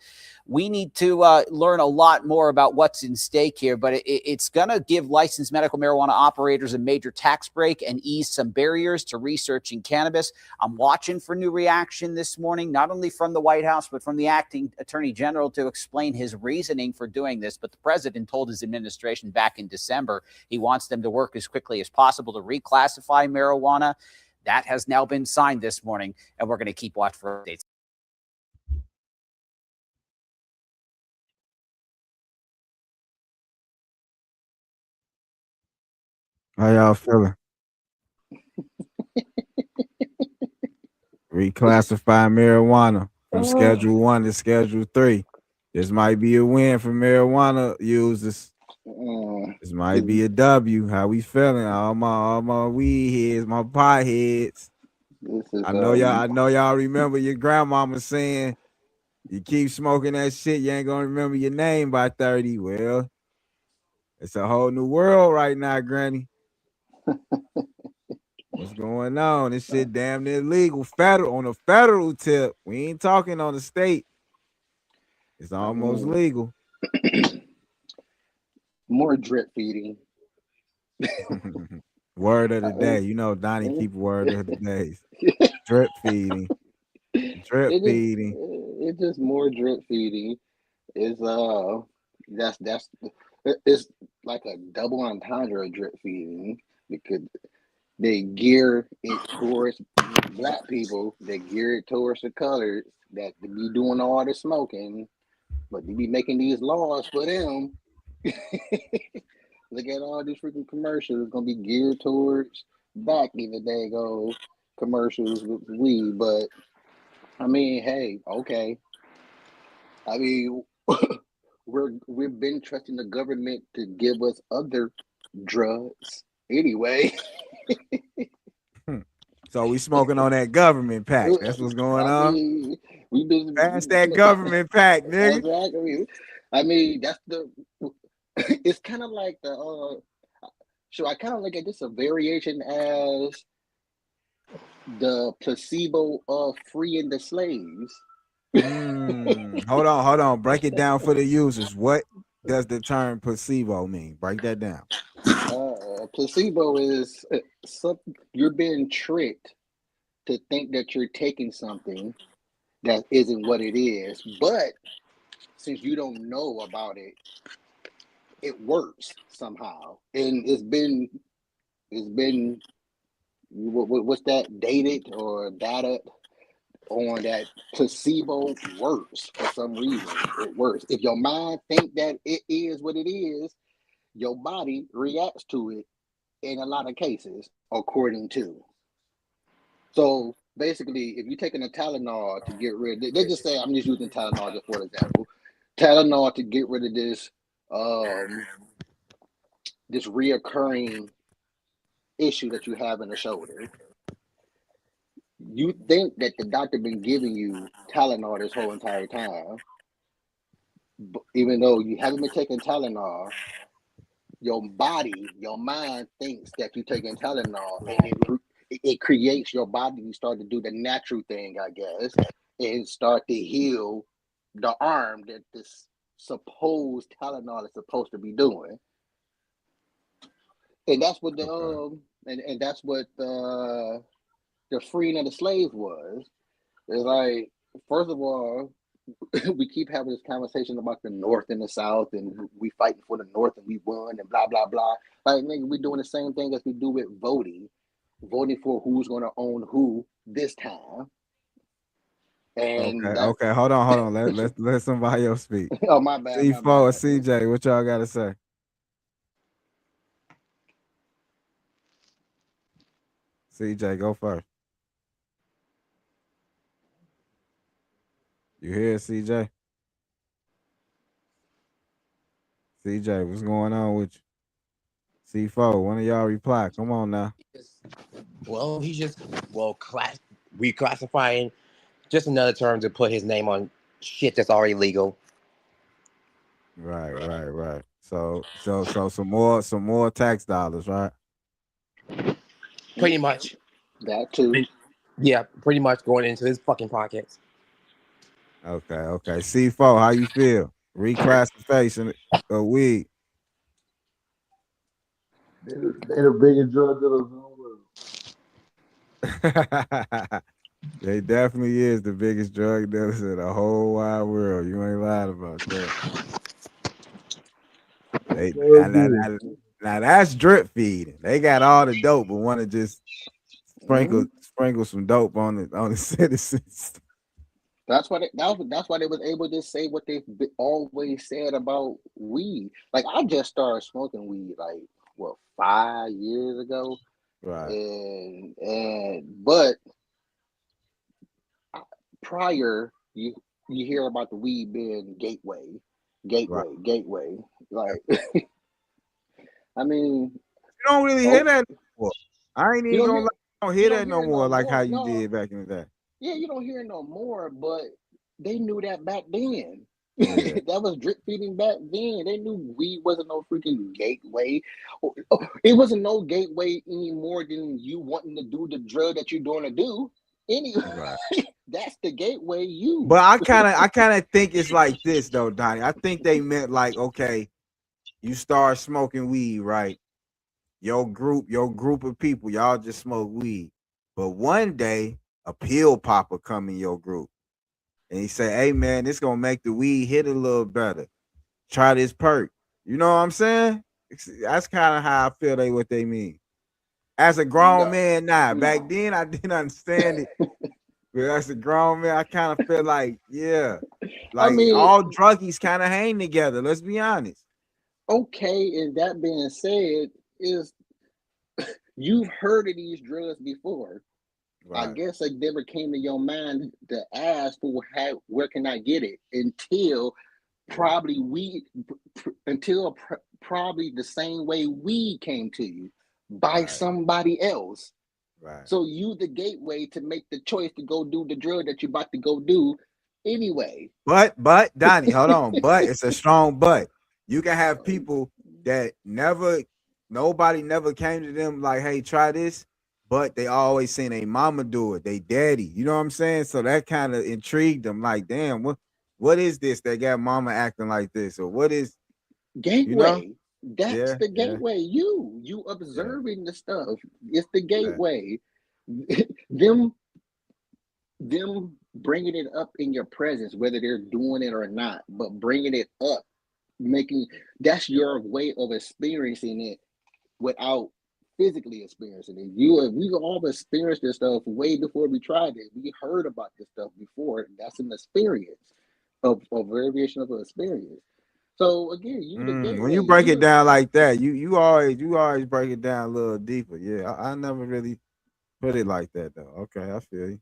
[SPEAKER 13] We need to learn a lot more about what's in stake here, but it's going to give licensed medical marijuana operators a major tax break and ease some barriers to researching cannabis. I'm watching for new reaction this morning, not only from the White House, but from the acting attorney general to explain his reasoning for doing this. But the president told his administration back in December he wants them to work as quickly as possible to reclassify marijuana. That has now been signed this morning, and we're going to keep watching for updates.
[SPEAKER 2] How y'all feeling? Reclassify marijuana from Schedule 1 to Schedule 3. This might be a win for marijuana users. This might be a W. How we feeling? All my weed heads, my pot heads. I know y'all remember your grandmama saying, you keep smoking that shit, you ain't gonna remember your name by 30. Well, it's a whole new world right now, Granny. What's going on? This shit damn near legal. Federal on a federal tip. We ain't talking on the state. It's almost legal.
[SPEAKER 4] More drip feeding.
[SPEAKER 2] Word of the day. You know Donnie keep word of the days. Drip feeding. Drip feeding.
[SPEAKER 4] It's just more drip feeding. It's it's like a double entendre of drip feeding because they gear it towards black people. They gear it towards the colors that they be doing all the smoking, but they be making these laws for them. Look at all these freaking commercials. It's gonna be geared towards back even they go commercials with weed. But I mean, hey, okay. I mean, we've been trusting the government to give us other drugs anyway.
[SPEAKER 2] So we smoking on that government pack. That's what's going
[SPEAKER 4] I
[SPEAKER 2] on.
[SPEAKER 4] mean, we've been
[SPEAKER 2] Pass that government pack, nigga.
[SPEAKER 4] exactly. I mean, that's the. It's kind of like the. So I kind of look at this a variation as the placebo of freeing the slaves.
[SPEAKER 2] Hold on. Break it down for the users. What does the term placebo mean? Break that down.
[SPEAKER 4] Placebo is you're being tricked to think that you're taking something that isn't what it is, but since you don't know about it, it works somehow, and it's been what's that dated or data on that placebo works for some reason. It works. If your mind think that it is what it is, your body reacts to it in a lot of cases, according to. So basically, if you're taking a Tylenol to get rid, they just say, I'm just using Tylenol just for example, Tylenol to get rid of this this reoccurring issue that you have in the shoulder. You think that the doctor been giving you Tylenol this whole entire time, even though you haven't been taking Tylenol. Your body, your mind thinks that you're taking Tylenol, and it creates your body to start to do the natural thing, I guess, and start to heal the arm that this supposed Tylenol is supposed to be doing. And that's what the and that's what the freeing of the slaves was. It's like, first of all, we keep having this conversation about the North and the South, and we fighting for the North and we won and blah blah blah. Like, nigga, we doing the same thing as we do with voting for who's gonna own who this time. And
[SPEAKER 2] Okay. Hold on. Let somebody else speak.
[SPEAKER 4] Oh, my bad.
[SPEAKER 2] C4 or CJ, what y'all gotta say? CJ, go first. You hear CJ? CJ, what's going on with you? C4, one of y'all reply. Come on now.
[SPEAKER 12] Well, he's just reclassifying, just another term to put his name on shit that's already legal.
[SPEAKER 2] Right. So some more tax dollars, right?
[SPEAKER 12] Pretty much.
[SPEAKER 4] That too.
[SPEAKER 12] Yeah, pretty much going into his fucking pockets.
[SPEAKER 2] Okay. C4, how you feel? Reclassification of weed.
[SPEAKER 3] They the biggest drug dealers in the world.
[SPEAKER 2] They definitely is the biggest drug dealers in the whole wide world. You ain't lying about that. Now that's drip feeding. They got all the dope, but want to just sprinkle some dope on the citizens.
[SPEAKER 4] That's why that's why they was able to say what they've always said about weed. Like, I just started smoking weed like 5 years ago,
[SPEAKER 2] right?
[SPEAKER 4] But prior, you hear about the weed being gateway. Like, I mean,
[SPEAKER 2] you don't really hear that anymore. I ain't even gonna lie, I don't hear that no more like how you did back in the day.
[SPEAKER 4] Yeah, you don't hear it no more, but they knew that back then.
[SPEAKER 2] Yeah.
[SPEAKER 4] That was drip feeding back then. They knew weed wasn't no freaking gateway. It wasn't no gateway any more than you wanting to do the drug that you're doing to do. Anyway, that's the gateway you.
[SPEAKER 2] But I kind of think it's like this though, Donnie. I think they meant like, okay, you start smoking weed, right? Your group of people, y'all just smoke weed. But one day, a pill popper come in your group. And he say, hey man, this gonna make the weed hit a little better. Try this perk. You know what I'm saying? That's kind of how I feel what they mean. As a grown man now, back then I didn't understand it. But as a grown man, I kind of feel like, yeah. Like, I mean, all druggies kind of hang together. Let's be honest.
[SPEAKER 4] Okay, and that being said, is you've heard of these drugs before. Right. I guess it never came to your mind to ask for where can I get it until probably probably the same way we came to you by somebody else.
[SPEAKER 2] Right.
[SPEAKER 4] So you the gateway to make the choice to go do the drug that you're about to go do anyway.
[SPEAKER 2] But Donnie, hold on. But it's a strong but. You can have people that nobody never came to them like, hey, try this, but they always seen a mama do it, they daddy. You know what I'm saying? So that kind of intrigued them. Like, damn, what is this that got mama acting like this? Or what is
[SPEAKER 4] gateway?
[SPEAKER 2] You know?
[SPEAKER 4] That's the gateway. You observing the stuff. It's the gateway. Them bringing it up in your presence, whether they're doing it or not, but bringing it up, that's your way of experiencing it without physically experiencing it. We all experienced this stuff way before we tried it. We heard about this stuff before. That's an experience of variation of an experience. So again,
[SPEAKER 2] when you break it down like that, you always break it down a little deeper. Yeah, I never really put it like that though. Okay, I feel you.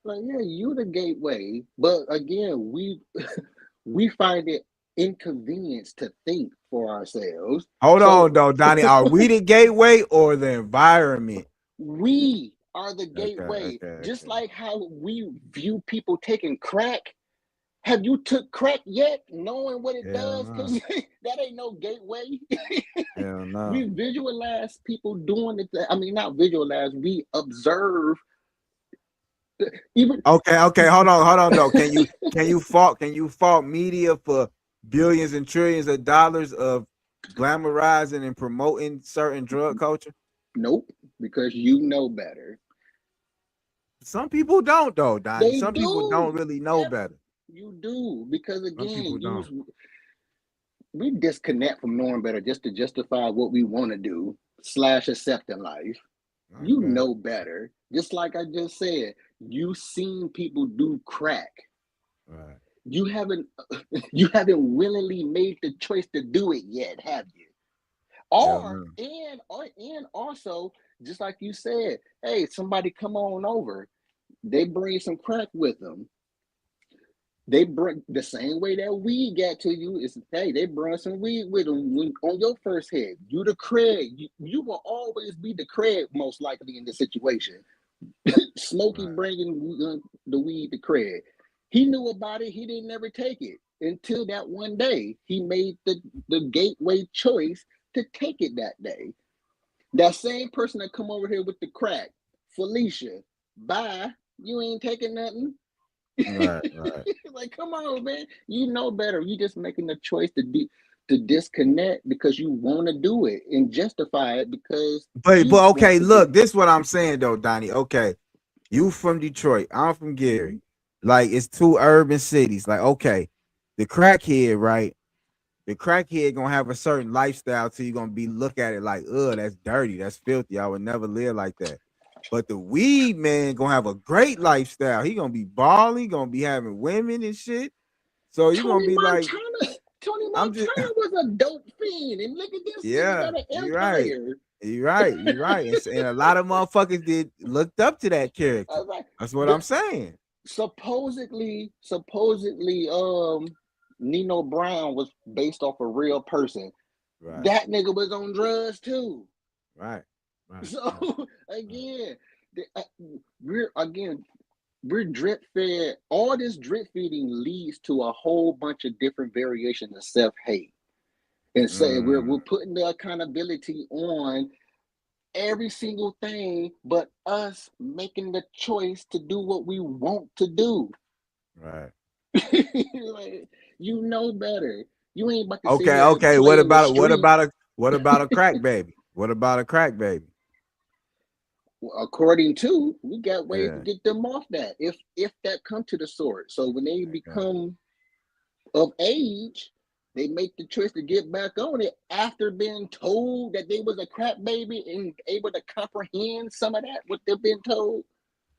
[SPEAKER 4] Like, yeah, you the gateway, but again, we find it inconvenience to think for ourselves.
[SPEAKER 2] Hold on though, Donnie. Are we the gateway or the environment?
[SPEAKER 4] We are the gateway. Just like how we view people taking crack. Have you took crack yet, knowing what it does? Because that ain't no gateway.
[SPEAKER 2] Hell no.
[SPEAKER 4] We visualize people doing it. I mean, not visualize. We observe.
[SPEAKER 2] Okay. Hold on though. Can you fault media for billions and trillions of dollars of glamorizing and promoting certain drug culture?
[SPEAKER 4] Nope, because you know better.
[SPEAKER 2] Some people don't though, Donnie. Some people don't really know better.
[SPEAKER 4] You do, because again, we disconnect from knowing better just to justify what we want to do / accept in life. Okay. You know better. Just like I just said, you've seen people do crack.
[SPEAKER 2] Right.
[SPEAKER 4] You haven't willingly made the choice to do it yet, have you? And also, just like you said, hey, somebody come on over. They bring some crack with them. They bring the same way that weed got to you is, hey, they bring some weed with them on your first head. You the Craig. You will always be the Craig most likely in this situation. Smokey bringing the weed to Craig. He knew about it. He didn't ever take it until that one day he made the gateway choice to take it that day. That same person that come over here with the crack, Felicia, bye. You ain't taking nothing.
[SPEAKER 2] Right.
[SPEAKER 4] Like, come on, man. You know better. You just making the choice to disconnect because you want to do it and justify it because.
[SPEAKER 2] But okay, look, this is what I'm saying though, Donnie. Okay, you from Detroit, I'm from Gary. Like, it's two urban cities. Like, okay, the crackhead, right? The crackhead gonna have a certain lifestyle, so you're gonna look at it like, that's dirty, that's filthy. I would never live like that. But the weed man gonna have a great lifestyle. He gonna be balling, gonna be having women and shit. So you're gonna be like,
[SPEAKER 4] Tony Montana was a dope fiend, and look at this.
[SPEAKER 2] Yeah,
[SPEAKER 4] you're right.
[SPEAKER 2] You're right. And a lot of motherfuckers looked up to that character. That's what I'm saying.
[SPEAKER 4] Supposedly, Nino Brown was based off a real person. Right. That nigga was on drugs too.
[SPEAKER 2] Right.
[SPEAKER 4] So again, we're drip fed. All this drip feeding leads to a whole bunch of different variations of self-hate. And say we're putting the accountability on every single thing, but us making the choice to do what we want to do.
[SPEAKER 2] Right.
[SPEAKER 4] Like, you know better. You ain't about to
[SPEAKER 2] Okay. What about a crack baby? What about a crack baby?
[SPEAKER 4] Well, according to, we got ways to get them off that if that come to the sword. So when they become of age, they make the choice to get back on it after being told that they was a crack baby and able to comprehend some of that, what they've been told.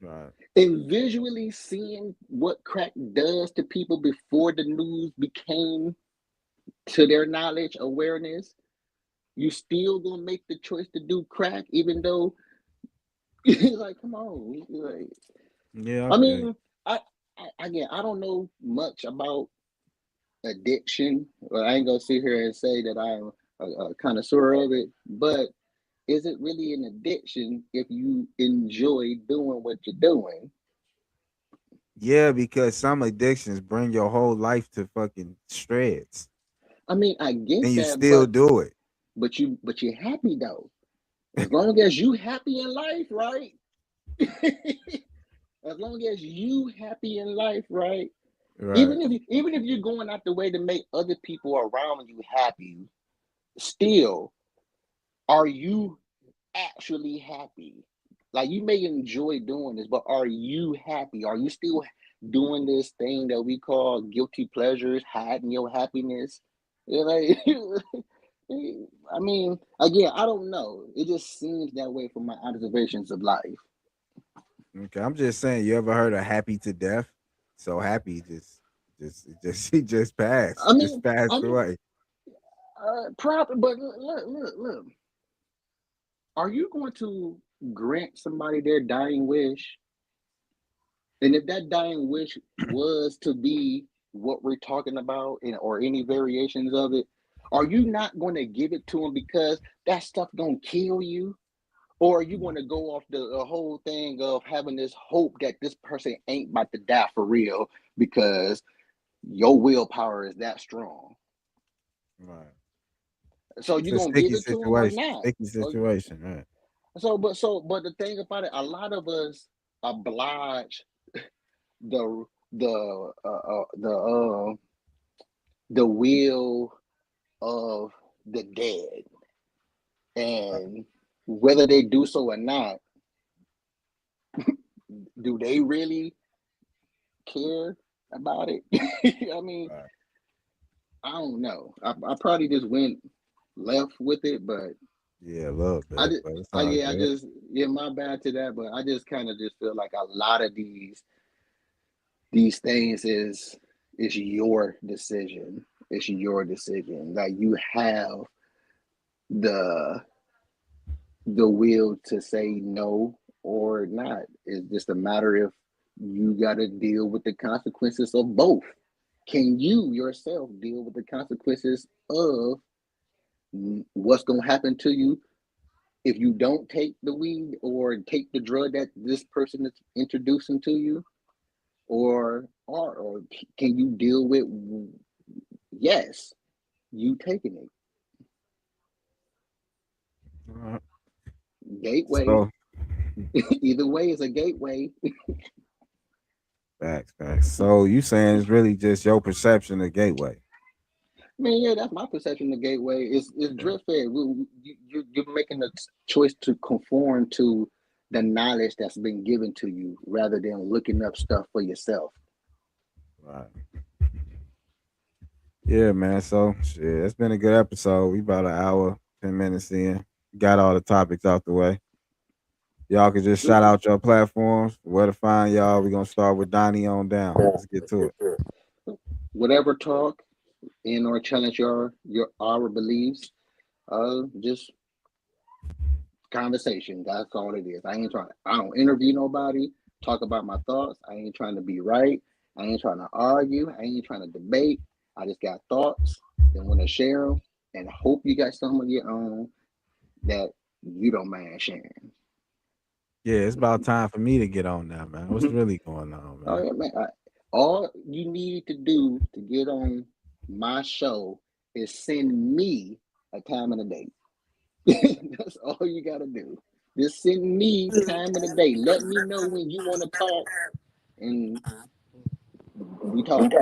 [SPEAKER 2] Right.
[SPEAKER 4] And visually seeing what crack does to people before the news became to their knowledge, awareness, you still gonna make the choice to do crack, even though like, come on. Like,
[SPEAKER 2] yeah.
[SPEAKER 4] I mean, I don't know much about addiction. Well, I ain't gonna sit here and say that I'm a connoisseur of it, but is it really an addiction if you enjoy doing what you're doing?
[SPEAKER 2] Yeah, because some addictions bring your whole life to fucking shreds,
[SPEAKER 4] I mean, I
[SPEAKER 2] and
[SPEAKER 4] get
[SPEAKER 2] you
[SPEAKER 4] that,
[SPEAKER 2] still do it.
[SPEAKER 4] but you're happy though. As long as you happy in life, right? As long as you happy in life, right?
[SPEAKER 2] Right.
[SPEAKER 4] Even if you're going out the way to make other people around you happy, still, are you actually happy? Like, you may enjoy doing this, but are you happy? Are you still doing this thing that we call guilty pleasures, hiding your happiness? You know, I mean, again, I don't know. It just seems that way from my observations of life.
[SPEAKER 2] Okay, I'm just saying. You ever heard of happy to death? So happy, he just
[SPEAKER 4] I
[SPEAKER 2] passed, just
[SPEAKER 4] mean, I
[SPEAKER 2] passed
[SPEAKER 4] mean,
[SPEAKER 2] away.
[SPEAKER 4] proper, but look. Are you going to grant somebody their dying wish? And if that dying wish was to be what we're talking about, or any variations of it, are you not going to give it to them because that stuff gonna kill you? Or are you going to go off the whole thing of having this hope that this person ain't about to die for real because your willpower is that strong?
[SPEAKER 2] Right.
[SPEAKER 4] So
[SPEAKER 2] It's
[SPEAKER 4] you
[SPEAKER 2] a
[SPEAKER 4] gonna give
[SPEAKER 2] sticky
[SPEAKER 4] it to them or
[SPEAKER 2] situation.
[SPEAKER 4] not?
[SPEAKER 2] Sticky situation, right?
[SPEAKER 4] But the thing about it, a lot of us oblige the the the will of the dead, and whether they do so or not, do they really care about it? I mean,
[SPEAKER 2] Right.
[SPEAKER 4] I don't know. I probably just went left with it, but
[SPEAKER 2] Yeah, a little
[SPEAKER 4] I
[SPEAKER 2] bit,
[SPEAKER 4] just,
[SPEAKER 2] but it's all
[SPEAKER 4] I
[SPEAKER 2] good.
[SPEAKER 4] just, yeah, my bad to that, but I just kind of just feel like a lot of these things is your decision. It's your decision. Like, you have the will to say no or not. It's just a matter if you got to deal with the consequences of both. Can you yourself deal with the consequences of what's going to happen to you if you don't take the weed or take the drug that this person is introducing to you? Or can you deal with, yes, you taking it?
[SPEAKER 2] All right.
[SPEAKER 4] Gateway.
[SPEAKER 2] So
[SPEAKER 4] Either way is a gateway.
[SPEAKER 2] facts. So you saying it's really just your perception of gateway?
[SPEAKER 4] I mean, yeah, that's my perception of gateway. It's
[SPEAKER 2] Yeah.
[SPEAKER 4] drip fed. You're making a choice to conform to the knowledge that's been given to you rather than looking up stuff for yourself.
[SPEAKER 2] Right. Yeah, man. So shit, it's been a good episode. We about an hour, 10 minutes in. Got all the topics out the way. Y'all can just shout out your platforms, where to find y'all. We're gonna start with Donnie on down. Let's get to it.
[SPEAKER 4] Whatever talk in or challenge your our beliefs, just conversation. That's all it is. I don't interview nobody, talk about my thoughts. I ain't trying to be right. I ain't trying to argue. I ain't trying to debate. I just got thoughts and want to share them, and hope you got some of your own that you don't mind sharing.
[SPEAKER 2] Yeah, it's about time for me to get on now, man. What's really going on,
[SPEAKER 4] Oh
[SPEAKER 2] man?
[SPEAKER 4] yeah, man. All you need to do to get on my show is send me a time and a date. That's all you got to do. Just send me time and a date. Let me know when you want to talk, and we talking.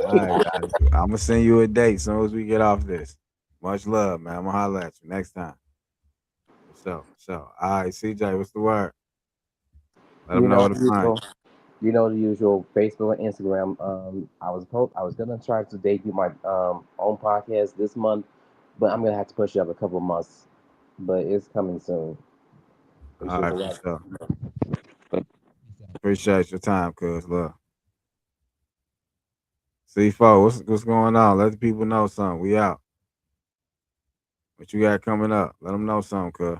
[SPEAKER 2] All right, Donnie. I'm gonna send you a date as soon as we get off this. Much love, man. I'm gonna holler at you next time. So, all right, CJ, what's the word? Let them
[SPEAKER 12] You
[SPEAKER 2] know
[SPEAKER 12] know
[SPEAKER 2] where to
[SPEAKER 12] the
[SPEAKER 2] find
[SPEAKER 12] usual. You know the usual. Facebook and Instagram. I was gonna try to debut my own podcast this month, but I'm gonna have to push it up a couple of months. But it's coming soon.
[SPEAKER 2] you.
[SPEAKER 12] It's
[SPEAKER 2] All
[SPEAKER 12] just a
[SPEAKER 2] right, for
[SPEAKER 12] lot.
[SPEAKER 2] sure. Appreciate your time, cuz. Look. C4, what's going on? Let the people know something. We out. What you got coming up? Let them know something, cuz.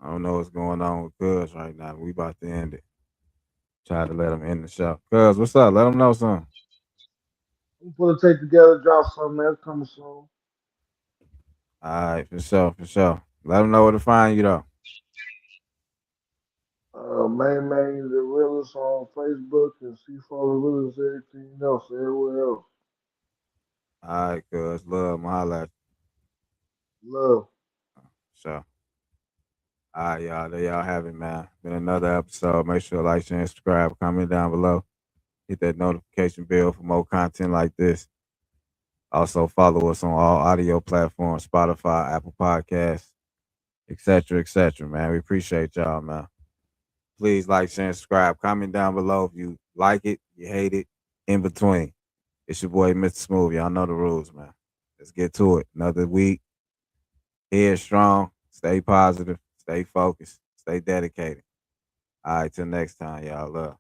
[SPEAKER 2] I don't know what's going on with cuz right now. We about to end it. Try to let them in the show. Cuz, what's up? Let them know something.
[SPEAKER 3] We put a tape together, drop something, man. It's coming soon.
[SPEAKER 2] All right, for sure, for sure. Let them know where to find you, though.
[SPEAKER 3] Main the realest on Facebook and C4 the realest everything else, everywhere else.
[SPEAKER 2] All right, cuz. Love, holla at you.
[SPEAKER 3] Love.
[SPEAKER 2] Sure. All right, y'all. There y'all have it, man. Been another episode. Make sure to like, share, and subscribe. Comment down below. Hit that notification bell for more content like this. Also, follow us on all audio platforms, Spotify, Apple Podcasts, etc., man. We appreciate y'all, man. Please like, share, and subscribe. Comment down below if you like it, you hate it, in between. It's your boy, Mr. Smooth. Y'all know the rules, man. Let's get to it. Another week. Here strong. Stay positive. Stay focused. Stay dedicated. All right, till next time, y'all. Love.